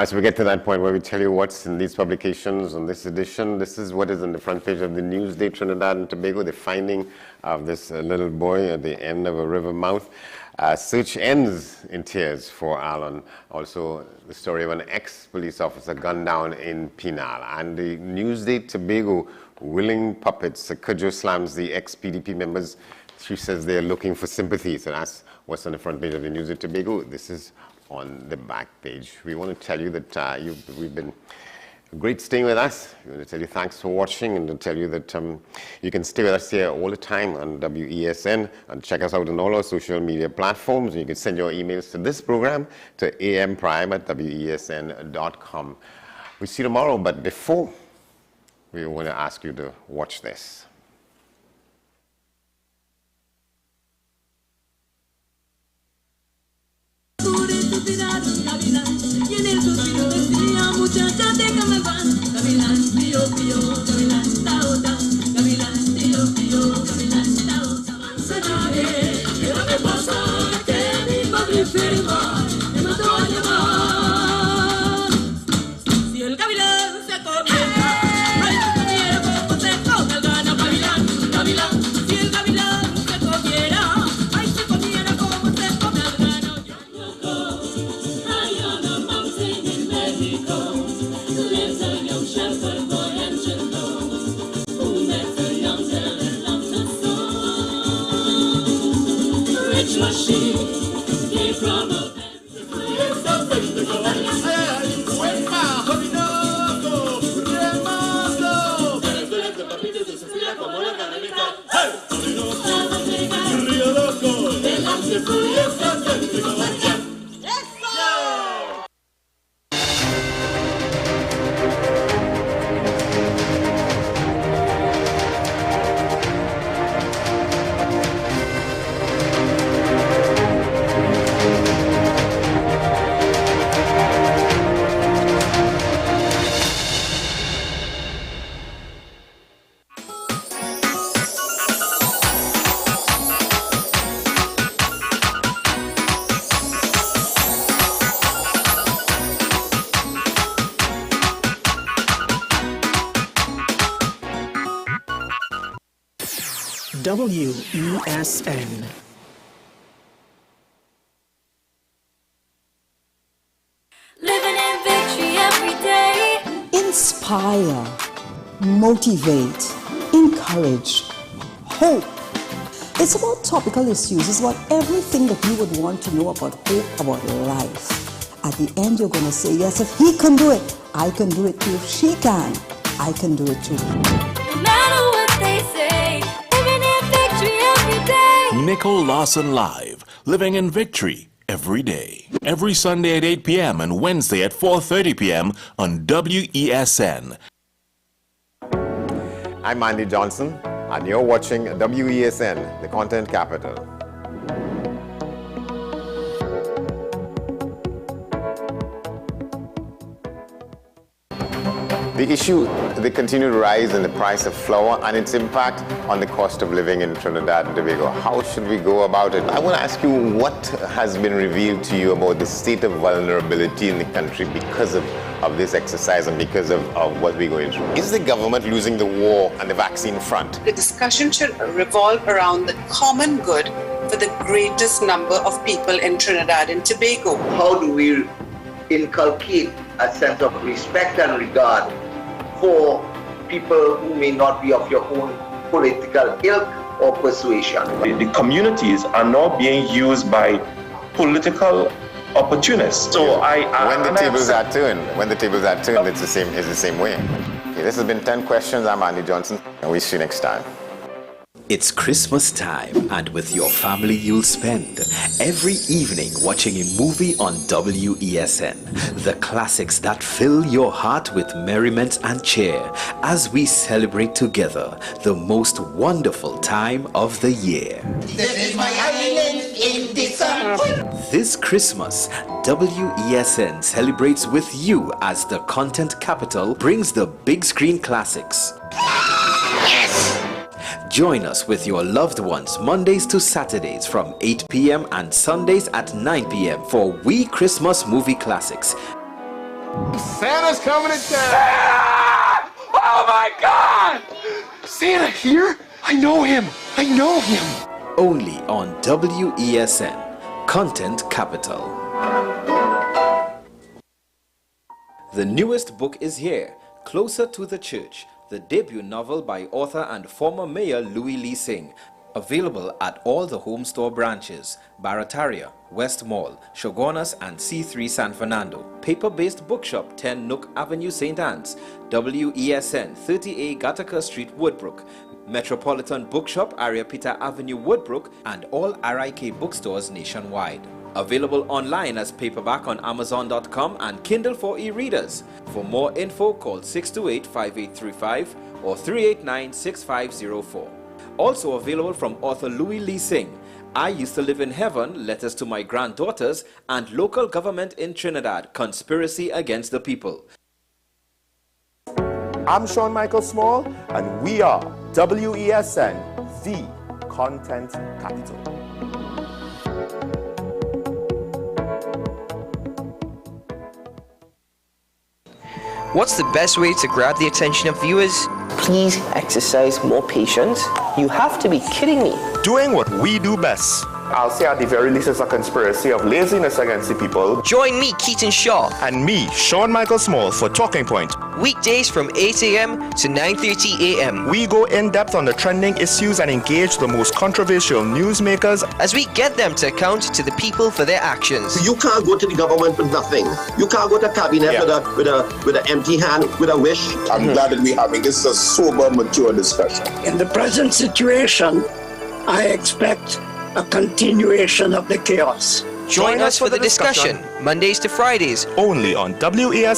So we get to that point where we tell you what's in these publications on this edition. This is what is on the front page of the Newsday Trinidad and Tobago, the finding of this little boy at the end of a river mouth. Search ends in tears for Alan. Also, the story of an ex-police officer gunned down in Penal. And the Newsday Tobago willing puppets. Kudjo slams the ex-PDP members. She says they're looking for sympathy. So that's what's on the front page of the Newsday Tobago. This is on the back page. We want to tell you that we've been great staying with us. We want to tell you thanks for watching, and to tell you that you can stay with us here all the time on WESN, and check us out on all our social media platforms. You can send your emails to this program to amprime@wesn.com. We'll see you tomorrow, but before, we want to ask you to watch this. Muchacha, déjame van, caminar, pío, pío. WESN. Living in victory every day. Inspire, motivate, encourage, hope. It's about topical issues. It's about everything that you would want to know about hope, about life. At the end, you're going to say, yes, if he can do it, I can do it too. If she can, I can do it too. No matter what they say, living in victory every day. Nicole Lawson Live, living in victory every day. Every Sunday at 8 p.m. and Wednesday at 4:30 p.m. on WESN. I'm Andy Johnson, and you're watching WESN, the content capital. The issue, the continued rise in the price of flour and its impact on the cost of living in Trinidad and Tobago. How should we go about it? I want to ask you, what has been revealed to you about the state of vulnerability in the country because of this exercise and because of what we're going through? Is the government losing the war on the vaccine front? The discussion should revolve around the common good for the greatest number of people in Trinidad and Tobago. How do we inculcate a sense of respect and regard for people who may not be of your own political ilk or persuasion? The communities are now being used by political opportunists. So when the tables are turned, it's the same way. Okay, this has been 10 questions. I'm Andy Johnson, and we'll see you next time. It's Christmas time, and with your family you'll spend every evening watching a movie on WESN. The classics that fill your heart with merriment and cheer as we celebrate together the most wonderful time of the year. This is my island in December. This Christmas, WESN celebrates with you as the content capital brings the big screen classics. Join us with your loved ones Mondays to Saturdays from 8 p.m. and Sundays at 9 p.m. for We Christmas Movie Classics. Santa's coming to town! Santa! Oh my God! Santa here? I know him! Only on WESN, Content Capital. The newest book is here, Closer to the Church, the debut novel by author and former Mayor Louis Lee Singh, available at all the Home Store branches, Barataria, West Mall, Shogunas and C3 San Fernando. Paper-based bookshop 10 Nook Avenue, St. Anne's, WESN 30A Gattaca Street, Woodbrook, Metropolitan Bookshop, Ariapita Avenue, Woodbrook, and all RIK bookstores nationwide. Available online as paperback on Amazon.com and Kindle for e-readers. For more info, call 628-5835 or 389-6504. Also available from author Louis Lee Singh, I Used to Live in Heaven, Letters to My Granddaughters, and Local Government in Trinidad, Conspiracy Against the People. I'm Sean Michael Small, and we are WESN, the Content Capital. What's the best way to grab the attention of viewers? Please exercise more patience. You have to be kidding me. Doing what we do best. I'll say at the very least it's a conspiracy of laziness against the people. Join me, Keaton Shaw. And me, Sean Michael Small, for Talking Point. Weekdays from 8 a.m. to 9:30 a.m. We go in depth on the trending issues and engage the most controversial newsmakers as we get them to account to the people for their actions. You can't go to the government with nothing. You can't go to cabinet with an empty hand, with a wish. I'm glad that we're having this a sober, mature discussion. In the present situation, I expect a continuation of the chaos. Join us for the discussion, Mondays to Fridays, only on WESN.